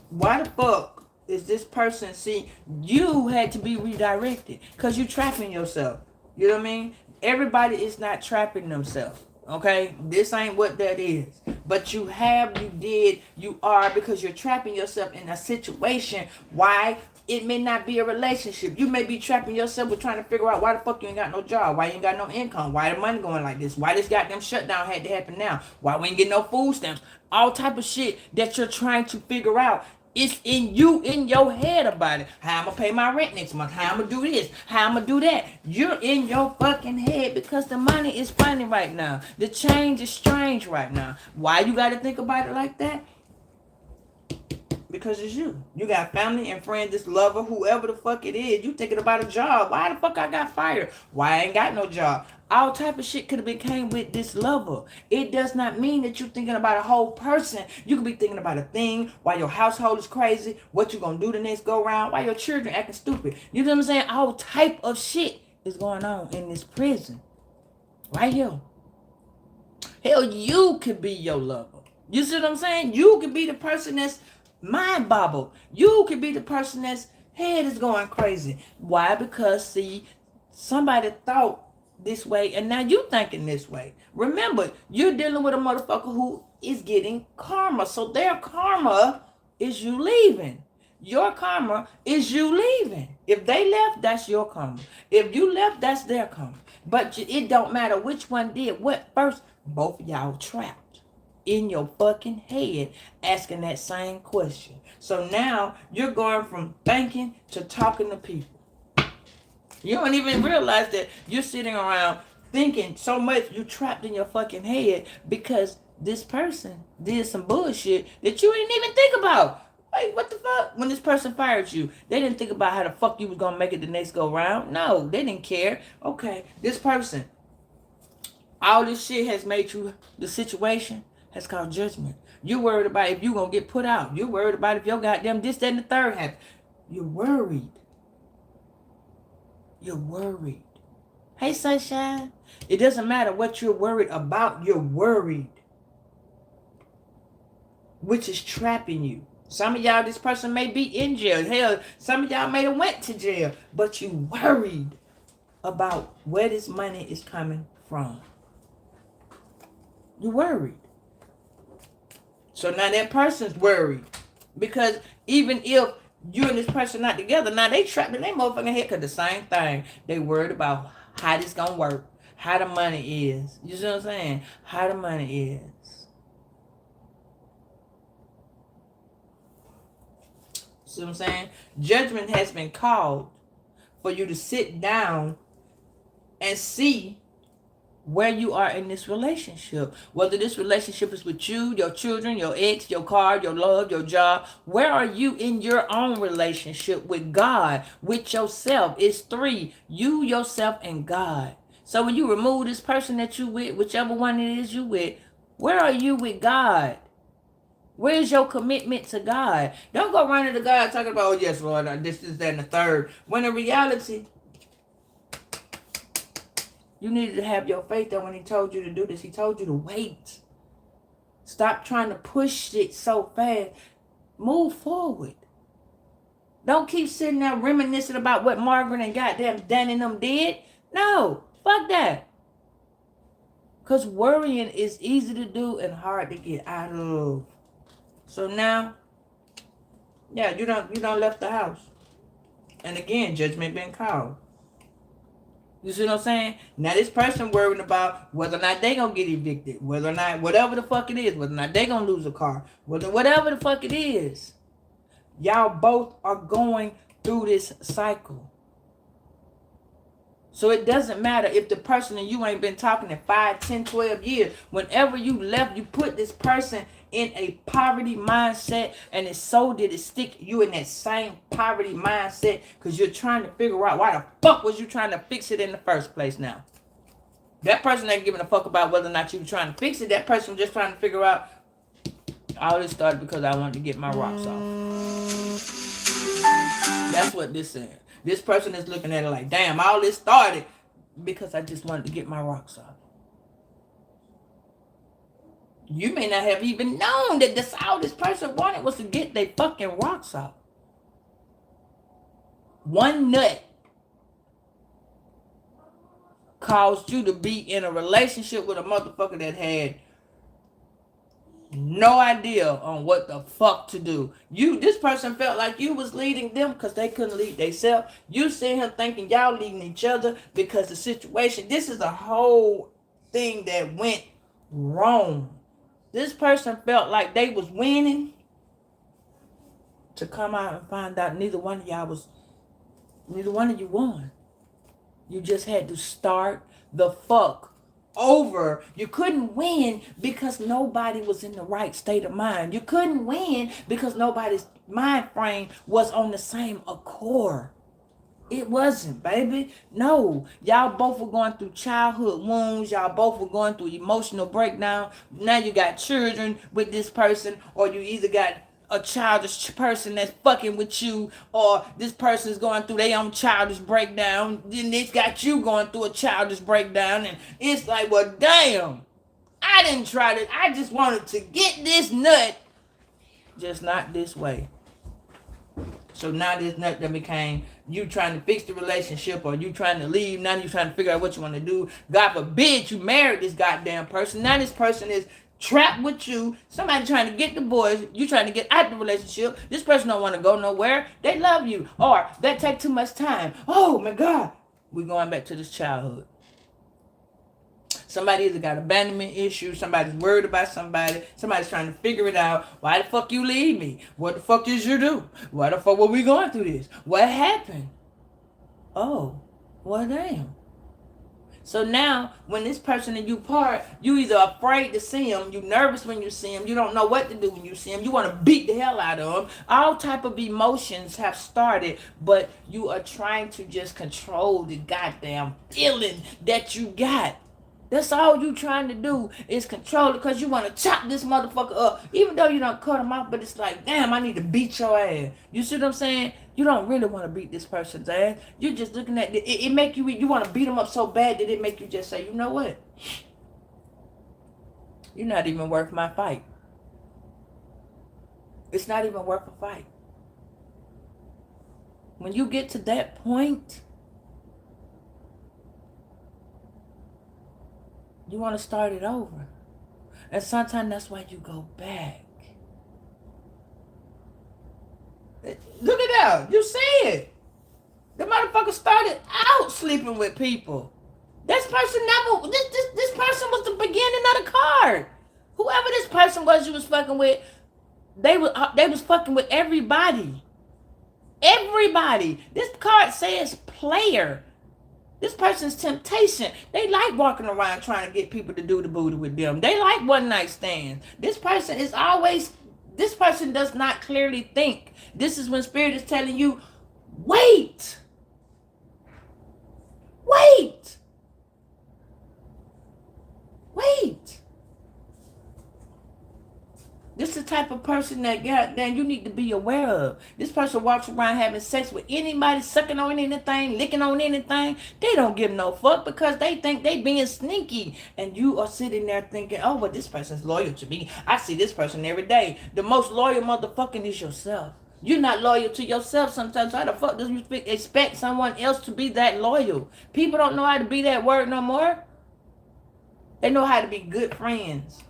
why the fuck is this person, see, you had to be redirected because you trapping yourself. You know what I mean? Everybody is not trapping themselves. Okay? This ain't what that is. But you have, you did, you are, because you're trapping yourself in a situation. Why? It may not be a relationship. You may be trapping yourself with trying to figure out why the fuck you ain't got no job. Why you ain't got no income. Why the money going like this. Why this goddamn shutdown had to happen now. Why we ain't getting no food stamps. All type of shit that you're trying to figure out. It's in you, in your head about it. How I'm going to pay my rent next month. How I'm going to do this. How I'm going to do that. You're in your fucking head because the money is funny right now. The change is strange right now. Why you got to think about it like that? Because it's you. You got family and friends, this lover, whoever the fuck it is. You thinking about a job. Why the fuck I got fired? Why I ain't got no job? All type of shit could have became with this lover. It does not mean that you're thinking about a whole person. You could be thinking about a thing, why your household is crazy, what you gonna do the next go round, why your children acting stupid. You know what I'm saying? All type of shit is going on in this prison. Right here. Hell, you could be your lover. You see what I'm saying? You could be the person that's mind bobbled. You could be the person that's head is going crazy. Why? Because, see, somebody thought this way and now you thinking this way. Remember, you're dealing with a motherfucker who is getting karma. So their karma is you leaving. Your karma is you leaving. If they left, that's your karma. If you left, that's their karma. But it don't matter which one did what first. Both of y'all trapped in your fucking head asking that same question. So now you're going from thinking to talking to people. You don't even realize that you're sitting around thinking so much, you trapped in your fucking head because this person did some bullshit that you didn't even think about. Like, what the fuck? When this person fired you, they didn't think about how the fuck you was going to make it the next go round. No, they didn't care. Okay, this person, all this shit has made you, the situation has caused judgment. You're worried about if you're going to get put out. You're worried about if your goddamn this, that, and the third happens. You're worried. You're worried. Hey, sunshine. It doesn't matter what you're worried about. You're worried. Which is trapping you. Some of y'all, this person may be in jail. Hell, some of y'all may have went to jail. But you worried about where this money is coming from. You're worried. So now that person's worried. Because even if you and this person not together, now they trapped in their motherfucking head because the same thing. They worried about how this gonna work. How the money is. You see what I'm saying? How the money is. See what I'm saying? Judgment has been called for you to sit down and see where you are in this relationship. Whether this relationship is with you, your children, your ex, your car, your love, your job. Where are you in your own relationship with God, with yourself? It's three. You, yourself, and God. So when you remove this person that you with, whichever one it is you with, where are you with God? Where's your commitment to God? Don't go running to God talking about, oh yes, Lord, this, that, and the third. When in reality, you needed to have your faith that when he told you to do this, he told you to wait. Stop trying to push it so fast. Move forward. Don't keep sitting there reminiscing about what Margaret and goddamn Dan and them did. No, fuck that. Because worrying is easy to do and hard to get out of. So now, yeah, you don't left the house. And again, judgment been called. You see what I'm saying? Now this person worrying about whether or not they gonna get evicted, whether or not whatever the fuck it is, whether or not they gonna lose a car, whatever the fuck it is. Y'all both are going through this cycle. So it doesn't matter if the person and you ain't been talking in 5, 10, 12 years. Whenever you left, you put this person in a poverty mindset, and it so did it stick you in that same poverty mindset because you're trying to figure out why the fuck was you trying to fix it in the first place now. That person ain't giving a fuck about whether or not you were trying to fix it. That person was just trying to figure out, all this started because I wanted to get my rocks off. That's what this is. This person is looking at it like, damn, all this started because I just wanted to get my rocks off. You may not have even known that that's all this person wanted was to get their fucking rocks off. One nut caused you to be in a relationship with a motherfucker that had no idea on what the fuck to do. This person felt like you was leading them because they couldn't lead themselves. You see him thinking y'all leading each other because the situation, this is a whole thing that went wrong. This person felt like they was winning to come out and find out neither one of you won. You just had to start the fuck over. You couldn't win because nobody was in the right state of mind. You couldn't win because nobody's mind frame was on the same accord. It wasn't, baby. No. Y'all both were going through childhood wounds. Y'all both were going through emotional breakdown. Now you got children with this person, or you either got a childish person that's fucking with you, or this person's going through their own childish breakdown. Then it's got you going through a childish breakdown, and it's like, well, damn, I didn't try to. I just wanted to get this nut, just not this way. So now this nut that became you trying to fix the relationship, or you trying to leave. Now you trying to figure out what you want to do. God forbid you married this goddamn person. Now this person is trapped with you. Somebody trying to get divorced. You trying to get out the relationship. This person don't want to go nowhere. They love you. Or that take too much time. Oh my God. We're going back to this childhood. Somebody either got abandonment issues. Somebody's worried about somebody. Somebody's trying to figure it out. Why the fuck you leave me? What the fuck did you do? Why the fuck were we going through this? What happened? Oh, well, damn. So now, when this person and you part, you either afraid to see him, you nervous when you see him, you don't know what to do when you see him, you want to beat the hell out of him. All type of emotions have started, but you are trying to just control the goddamn feeling that you got. That's all you trying to do is control it because you want to chop this motherfucker up. Even though you don't cut him off, but it's like, damn, I need to beat your ass. You see what I'm saying? You don't really want to beat this person's ass. You're just looking at it. It make you want to beat them up so bad that it make you just say, you know what? You're not even worth my fight. It's not even worth a fight. When you get to that point, you want to start it over. And sometimes that's why you go back. Look at that. You see it. The motherfucker started out sleeping with people. This person never, this person was the beginning of the card. Whoever this person was you was fucking with, they was fucking with everybody. Everybody. This card says player. This person's temptation. They like walking around trying to get people to do the booty with them. They like one night stands. This person does not clearly think. This is when Spirit is telling you, wait. Wait. Wait. This is the type of person that goddamn you need to be aware of. This person walks around having sex with anybody, sucking on anything, licking on anything. They don't give no fuck because they think they being sneaky. And you are sitting there thinking, oh, well, this person's loyal to me. I see this person every day. The most loyal motherfucking is yourself. You're not loyal to yourself sometimes. How the fuck do you expect someone else to be that loyal? People don't know how to be that word no more. They know how to be good friends.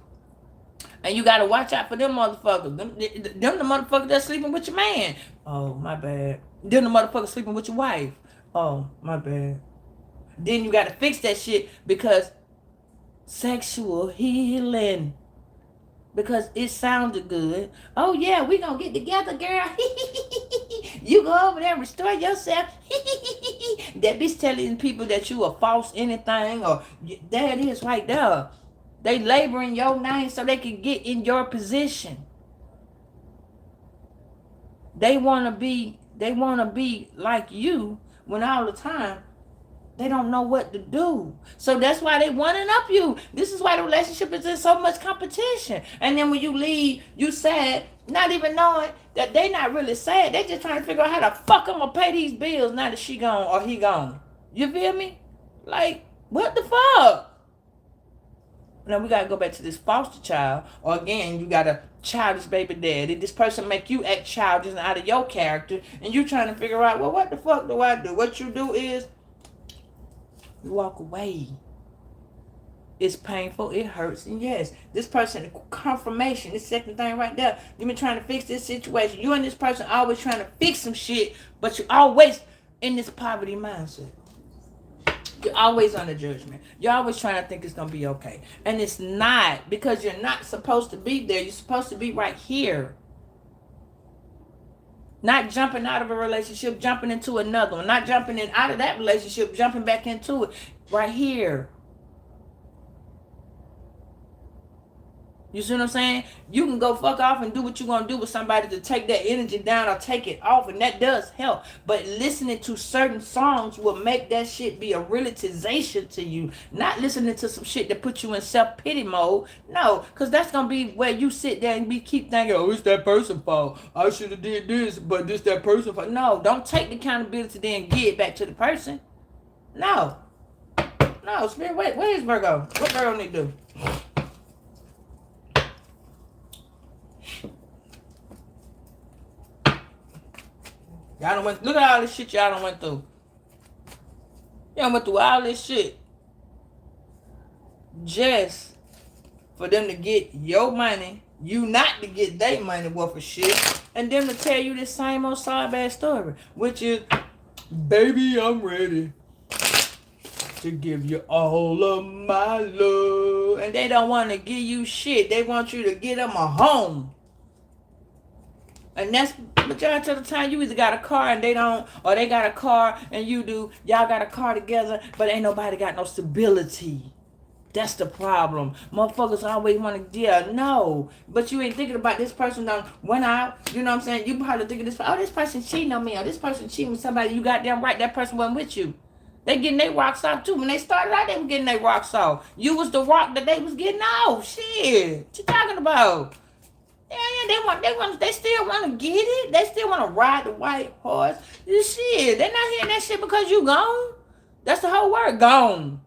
And you got to watch out for them motherfuckers. Them the motherfuckers that's sleeping with your man. Oh, my bad. Them the motherfuckers sleeping with your wife. Oh, my bad. Then you got to fix that shit because sexual healing. Because it sounded good. Oh, yeah, we going to get together, girl. You go over there and restore yourself. That bitch telling people that you a false anything. Or there it is right there. They labor in your name so they can get in your position. They want to be like you when all the time they don't know what to do. So that's why they wanting up you. This is why the relationship is in so much competition. And then when you leave, you sad, not even knowing that they not really sad. They just trying to figure out how the fuck I'm going to pay these bills now that she gone or he gone. You feel me? Like, what the fuck? Now we got to go back to this foster child. Or again, you got a childish baby daddy. This person make you act childish and out of your character. And you trying to figure out, well, what the fuck do I do? What you do is you walk away. It's painful. It hurts. And yes, this person, confirmation, this second thing right there. You've been trying to fix this situation. You and this person always trying to fix some shit, but you always in this poverty mindset. You're always on the judgment. You're always trying to think it's going to be okay. And it's not, because you're not supposed to be there. You're supposed to be right here. Not jumping out of a relationship, jumping into another one. Not jumping in out of that relationship, jumping back into it. Right here. You see what I'm saying? You can go fuck off and do what you're going to do with somebody to take that energy down or take it off. And that does help. But listening to certain songs will make that shit be a realization to you. Not listening to some shit that puts you in self-pity mode. No, because that's going to be where you sit there and keep thinking, oh, it's that person's fault. I should have did this, but this that person's fault. No, don't take the accountability then give it back to the person. No. No, Spirit, where is Virgo? What Virgo need to do? Y'all done went, look at all this shit y'all done went through. Y'all went through all this shit. Just for them to get your money, you not to get their money worth of shit, and them to tell you this same old sad bad story, which is, baby, I'm ready to give you all of my love. And they don't want to give you shit. They want you to get them a home. And that's majority of the time you either got a car and they don't, or they got a car and you do. Y'all got a car together, but ain't nobody got no stability. That's the problem. Motherfuckers always want to, yeah, no. But you ain't thinking about this person done went out. You know what I'm saying? You probably thinking this, oh, this person cheating on me, or this person cheating with somebody. You got damn right that person wasn't with you. They getting their rocks off too. When they started out, they were getting their rocks off. You was the rock that they was getting off. Shit. What you talking about? Yeah, they still want to get it. They still want to ride the white horse. This shit, they not hearing that shit because you gone. That's the whole word, gone.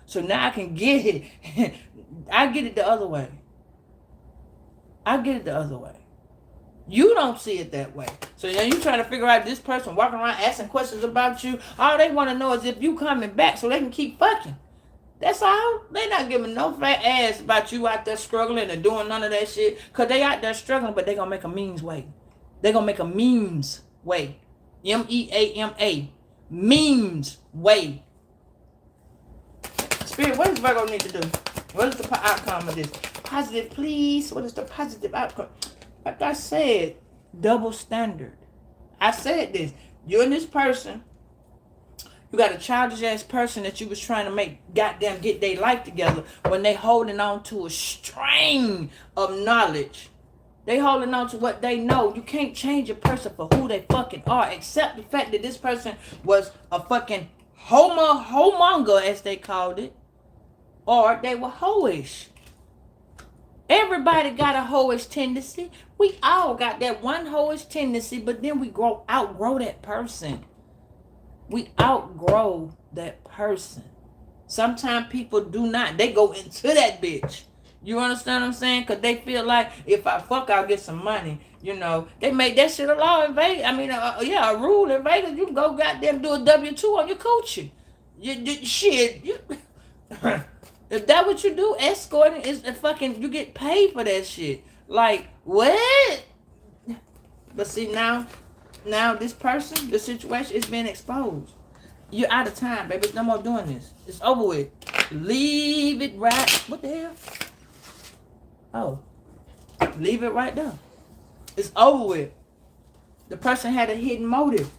So now I can get it. I get it the other way. You don't see it that way. So now you trying to figure out this person walking around asking questions about you. All they want to know is if you coming back so they can keep fucking. That's all. They not giving no fat ass about you out there struggling and doing none of that shit. Because they out there struggling, but they going to make a means way. They going to make a memes way. M-E-A-M-A. Memes way. Spirit, what does Virgo need to do? What is the outcome of this? Positive, please. What is the positive outcome? Like I said, double standard. I said this. You and this person, you got a childish ass person that you was trying to make goddamn get their life together when they holding on to a string of knowledge. They holding on to what they know. You can't change a person for who they fucking are, except the fact that this person was a fucking homonger, as they called it, or they were hoish. Everybody got a hoish tendency. We all got that one hoish tendency, but then we outgrow that person. We outgrow that person. Sometimes people do not. They go into that bitch. You understand what I'm saying? Because they feel like if I fuck, I'll get some money. You know, they made that shit a law in Vegas. I mean, yeah, a rule in Vegas. You can go goddamn do a W-2 on your coochie. Shit. If that what you do, escorting is a fucking, you get paid for that shit. Like, what? But see, now this person, the situation is being exposed. You're out of time, baby. There's no more doing this. It's over with. Leave it right. What the hell? Oh, leave it right there. It's over with. The person had a hidden motive.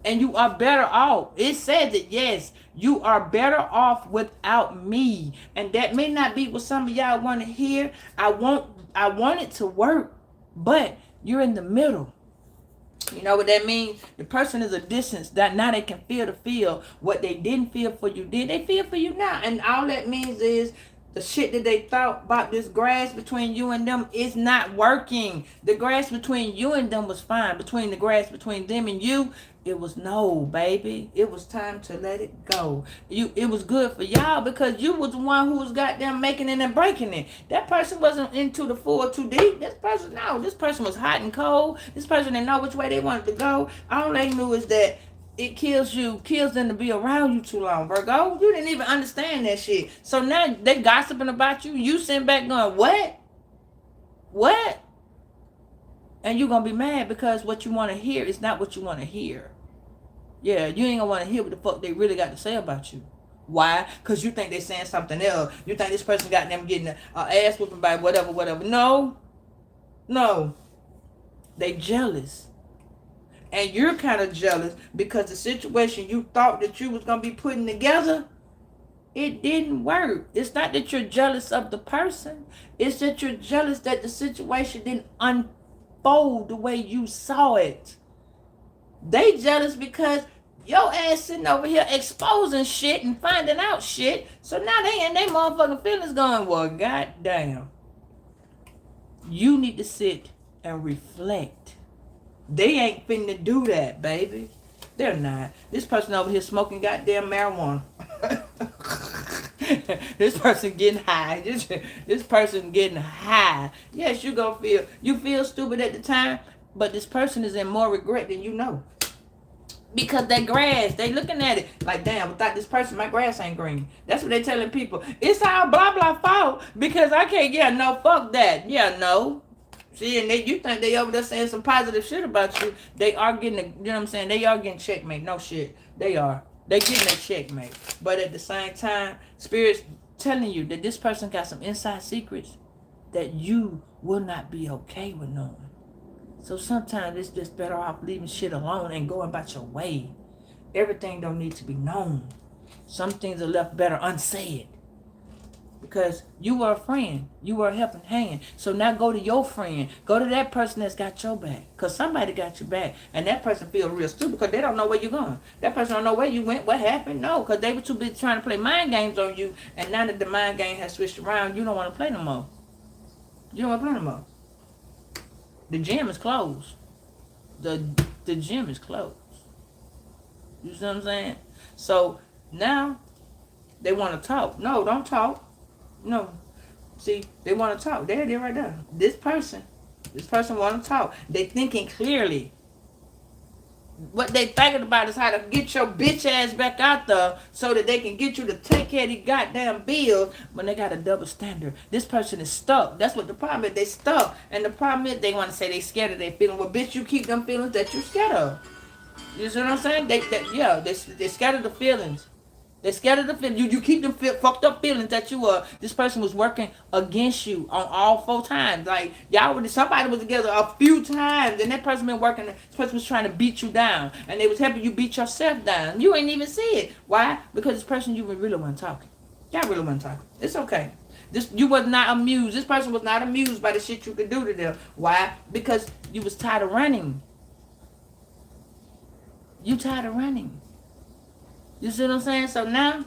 And you are better off. It says that, yes, you are better off without me. And that may not be what some of y'all want to hear. I want it to work, but you're in the middle. You know what that means? The person is a distance that now they can feel what they didn't feel for you then. They feel for you now. And all that means is the shit that they thought about this grass between you and them is not working. The grass between you and them was fine. Between the grass between them and you, it was no, baby. It was time to let it go. It was good for y'all because you was the one who was goddamn making it and breaking it. That person wasn't into the full too deep. This person was hot and cold. This person didn't know which way they wanted to go. All they knew is that it kills them to be around you too long, Virgo. You didn't even understand that shit. So now they gossiping about you. You sitting back going, what? What? And you're going to be mad because what you want to hear is not what you want to hear. Yeah, you ain't going to want to hear what the fuck they really got to say about you. Why? Because you think they saying something else. You think this person got them getting an ass whooping by whatever. No. They jealous. And you're kind of jealous because the situation you thought that you was going to be putting together, it didn't work. It's not that you're jealous of the person. It's that you're jealous that the situation didn't unfold the way you saw it. They jealous because your ass sitting over here exposing shit and finding out shit. So now they in their motherfucking feelings going, well, goddamn. You need to sit and reflect. They ain't finna do that, baby. They're not. This person over here smoking goddamn marijuana. This person getting high. This person getting high. Yes, you feel stupid at the time, but this person is in more regret than you know. Because that grass, they looking at it like, damn, without this person, my grass ain't green. That's what they telling people. It's our blah blah fault because I can't, no, fuck that. Yeah, no. See, and you think they over there saying some positive shit about you. They are getting, you know what I'm saying? They are getting checkmate. No shit. They are. They getting a checkmate. But at the same time, Spirit's telling you that this person got some inside secrets that you will not be okay with knowing. So sometimes it's just better off leaving shit alone and going about your way. Everything don't need to be known. Some things are left better unsaid. Because you were a friend. You were a helping hand. So now go to your friend. Go to that person that's got your back. Because somebody got your back. And that person feel real stupid because they don't know where you're going. That person don't know where you went. What happened? No. Because they were too busy trying to play mind games on you. And now that the mind game has switched around, you don't want to play no more. You don't want to play no more. The gym is closed. The gym is closed. You see what I'm saying? So now they want to talk. No, don't talk. No. See, they want to talk. There it is right there. This person want to talk. They thinking clearly. What they thinking about is how to get your bitch ass back out there so that they can get you to take care of these goddamn bills when they got a double standard. This person is stuck. That's what the problem is. They stuck. And the problem is they want to say they scared of their feelings. Well, bitch, you keep them feelings that you scared of. You see what I'm saying? They scared of the feelings. They're scared of the feelings. You keep them fucked up feelings that this person was working against you on all 4 times. Like, somebody was together a few times, and that person been working, this person was trying to beat you down, and they was helping you beat yourself down. You ain't even see it. Why? Because this person, you really wasn't talking. Y'all really wasn't talking. It's okay. You was not amused. This person was not amused by the shit you could do to them. Why? Because you was tired of running. You tired of running. You see what I'm saying? So now,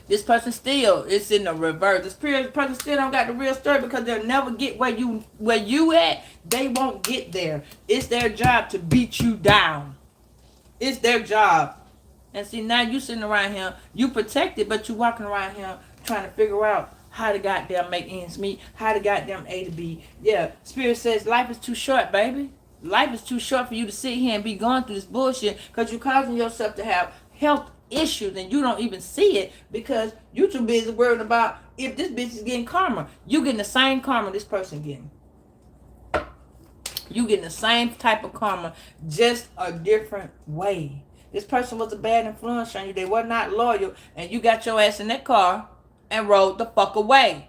this person still is in the reverse. This person still don't got the real story because they'll never get where you at. They won't get there. It's their job to beat you down. It's their job. And see, now you sitting around here, you protected, but you walking around here trying to figure out how to goddamn make ends meet, how to goddamn A to B. Yeah, Spirit says life is too short, baby. Life is too short for you to sit here and be going through this bullshit because you're causing yourself to have health issues and you don't even see it because you're too busy worrying about if this bitch is getting karma. You getting the same karma this person getting. You getting the same type of karma, just a different way. This person was a bad influence on you. They were not loyal, and you got your ass in that car and rode the fuck away.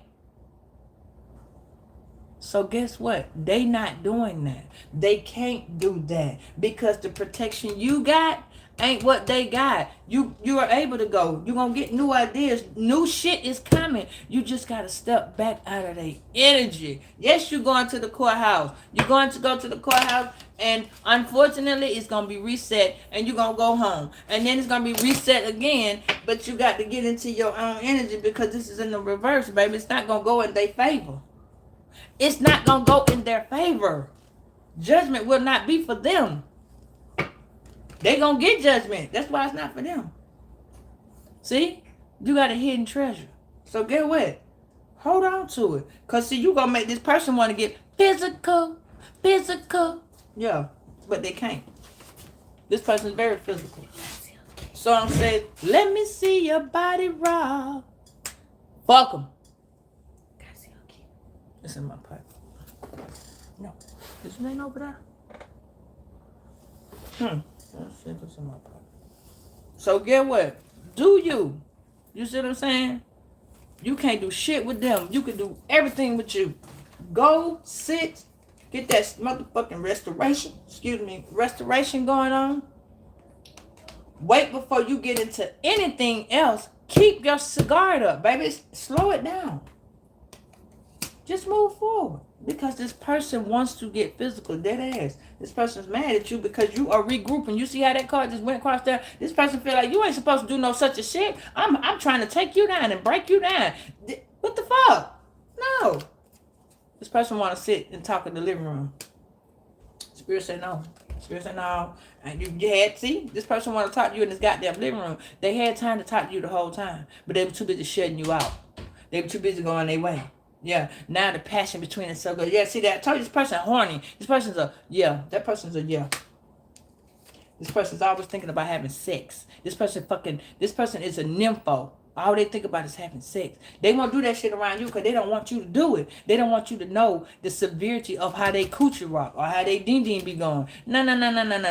So guess what? They not doing that. They can't do that because the protection you got ain't what they got. You are able to go. You're going to get new ideas. New shit is coming. You just got to step back out of their energy. Yes, you're going to the courthouse. You're going to go to the courthouse and unfortunately it's going to be reset and you're going to go home. And then it's going to be reset again, but you got to get into your own energy because this is in the reverse, baby. It's not going to go in their favor. It's not going to go in their favor. Judgment will not be for them. They going to get judgment. That's why it's not for them. See? You got a hidden treasure. So get what? Hold on to it. Because see, you going to make this person want to get physical. Physical. Yeah. But they can't. This person's very physical. So I'm saying, let me see your body rock. Fuck them. It's in my pipe. No. Is it ain't over there? Let's see if it's in my pipe. So get what? Do you? You see what I'm saying? You can't do shit with them. You can do everything with you. Go, sit, get that motherfucking restoration going on. Wait before you get into anything else. Keep your cigar up, baby. Slow it down. Just move forward. Because this person wants to get physical, dead ass. This person's mad at you because you are regrouping. You see how that card just went across there? This person feel like you ain't supposed to do no such a shit. I'm trying to take you down and break you down. What the fuck? No. This person want to sit and talk in the living room. Spirit said no. Spirit said no. And you had, see, this person want to talk to you in this goddamn living room. They had time to talk to you the whole time, but they were too busy shutting you out. They were too busy going their way. Yeah, now the passion between us so good. Yeah, see that? I told you this person horny. This person's a, yeah. That person's a, yeah. This person's always thinking about having sex. This person is a nympho. All they think about is having sex. They won't do that shit around you because they don't want you to do it. They don't want you to know the severity of how they coochie rock or how they ding be going. No.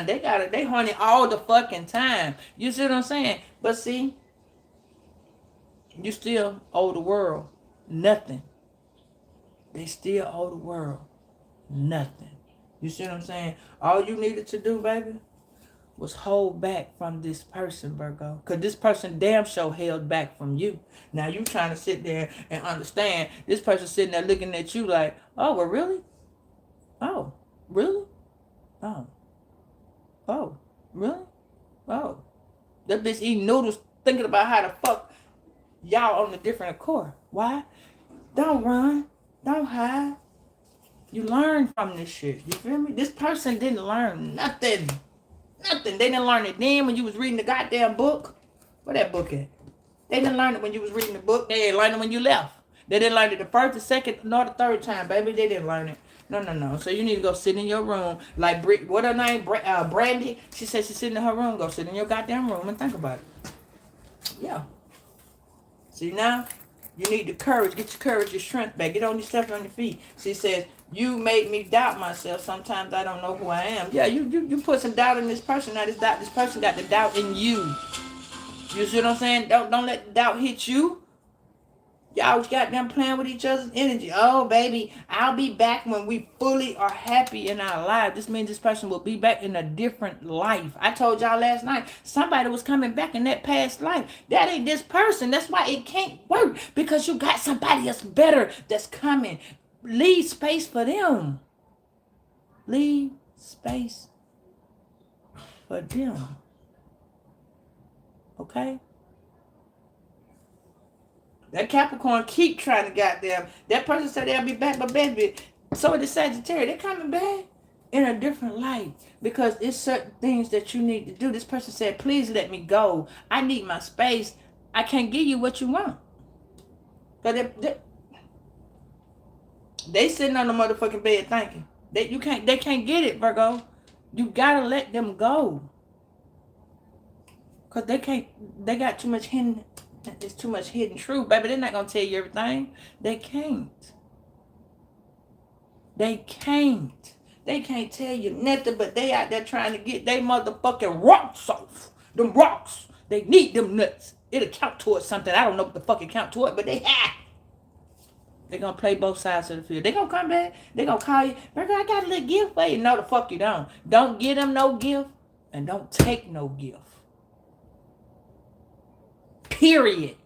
They horny all the fucking time. You see what I'm saying? But see, you still owe the world nothing. They still owe the world nothing. You see what I'm saying? All you needed to do, baby, was hold back from this person, Virgo. Because this person damn sure held back from you. Now you trying to sit there and understand this person sitting there looking at you like, oh, well, really? Oh, really? Oh. Oh, really? Oh. That bitch eating noodles thinking about how the fuck y'all on a different accord. Why? Don't run. Don't hide. You learn from this shit. You feel me? This person didn't learn nothing. Nothing. They didn't learn it then when you was reading the goddamn book. Where that book at? They didn't learn it when you was reading the book. They didn't learn it when you left. They didn't learn it the first, the second, nor the third time, baby. They didn't learn it. No. So you need to go sit in your room. Like, what her name? Brandy. She said she's sitting in her room. Go sit in your goddamn room and think about it. Yeah. See now? You need the courage. Get your courage, your strength back. Get on your steps on your feet. She says, you made me doubt myself. Sometimes I don't know who I am. Yeah, you put some doubt in this person. Now this person got the doubt in you. You see what I'm saying? Don't let the doubt hit you. Y'all got them playing with each other's energy. Oh, baby, I'll be back when we fully are happy in our lives. This means this person will be back in a different life. I told y'all last night, somebody was coming back in that past life. That ain't this person. That's why it can't work, because you got somebody else better that's coming. Leave space for them. Leave space for them. Okay? That Capricorn keep trying to goddamn. That person said they'll be back, but baby, so the Sagittarius, they're coming back in a different light because it's certain things that you need to do. This person said, please let me go. I need my space. I can't give you what you want. Cause they sitting on the motherfucking bed thinking. They can't get it, Virgo. You gotta let them go. Cause they got too much hidden, it's too much hidden truth. Baby, they're not gonna tell you everything. They can't. They can't. They can't tell you nothing, but they out there trying to get their motherfucking rocks off. Them rocks. They need them nuts. It'll count towards something. I don't know what the fuck it count toward, but they have. They're going to play both sides of the field. They're going to come back. They're going to call you, Virgo, I got a little gift for you. No, the fuck you don't. Don't give them no gift and don't take no gift. Period.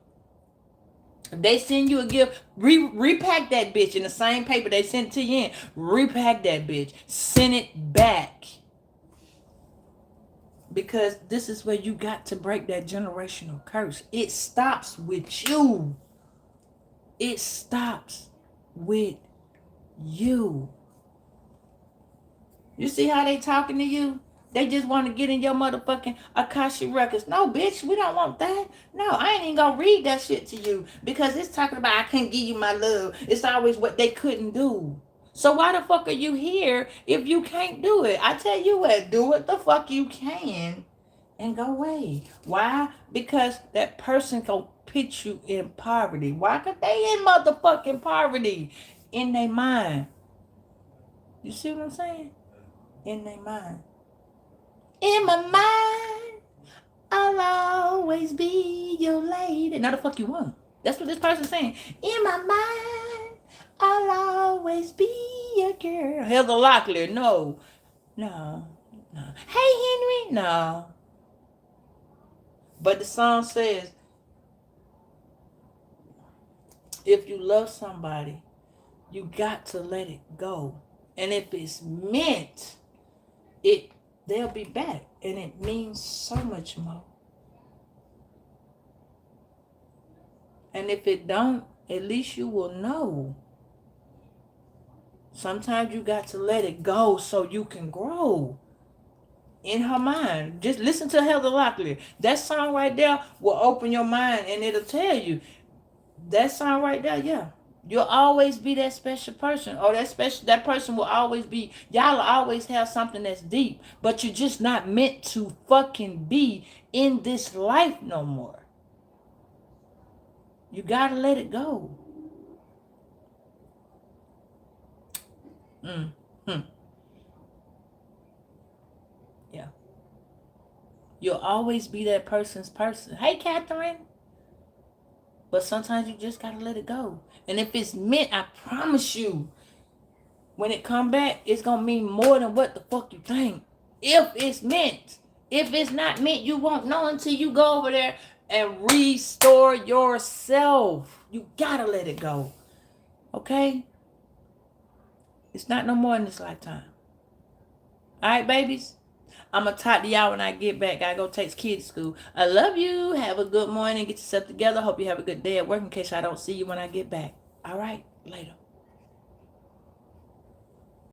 If they send you a gift, repack that bitch in the same paper they sent to you in. Repack that bitch. Send it back. Because this is where you got to break that generational curse. It stops with you. It stops with you. You see how they talking to you? They just want to get in your motherfucking Akashic records. No, bitch, we don't want that. No, I ain't even gonna read that shit to you. Because it's talking about I can't give you my love. It's always what they couldn't do. So why the fuck are you here if you can't do it? I tell you what, do what the fuck you can and go away. Why? Because that person gonna put you in poverty. Why? Because they in motherfucking poverty in their mind. You see what I'm saying? In their mind. In my mind, I'll always be your lady. Now the fuck you want? That's what this person's saying. In my mind, I'll always be your girl. Heather Locklear, no. No. Hey, Henry, no. But the song says, if you love somebody, you got to let it go. And if it's meant, they'll be back. And it means so much more. And if it don't, at least you will know. Sometimes you got to let it go so you can grow. In her mind. Just listen to Heather Locklear. That song right there will open your mind and it'll tell you. That song right there, yeah. You'll always be that special person. Or that person will always be, y'all will always have something that's deep. But you're just not meant to fucking be in this life no more. You gotta let it go. Yeah. You'll always be that person's person. Hey, Catherine. But sometimes you just gotta let it go. And if it's meant, I promise you, when it come back, it's gonna mean more than what the fuck you think. If it's meant. If it's not meant, you won't know until you go over there and restore yourself. You gotta let it go. Okay? It's not no more in this lifetime. Alright, babies? I'm going to talk to y'all when I get back. I go take kids to school. I love you. Have a good morning. Get yourself together. Hope you have a good day at work in case I don't see you when I get back. All right. Later.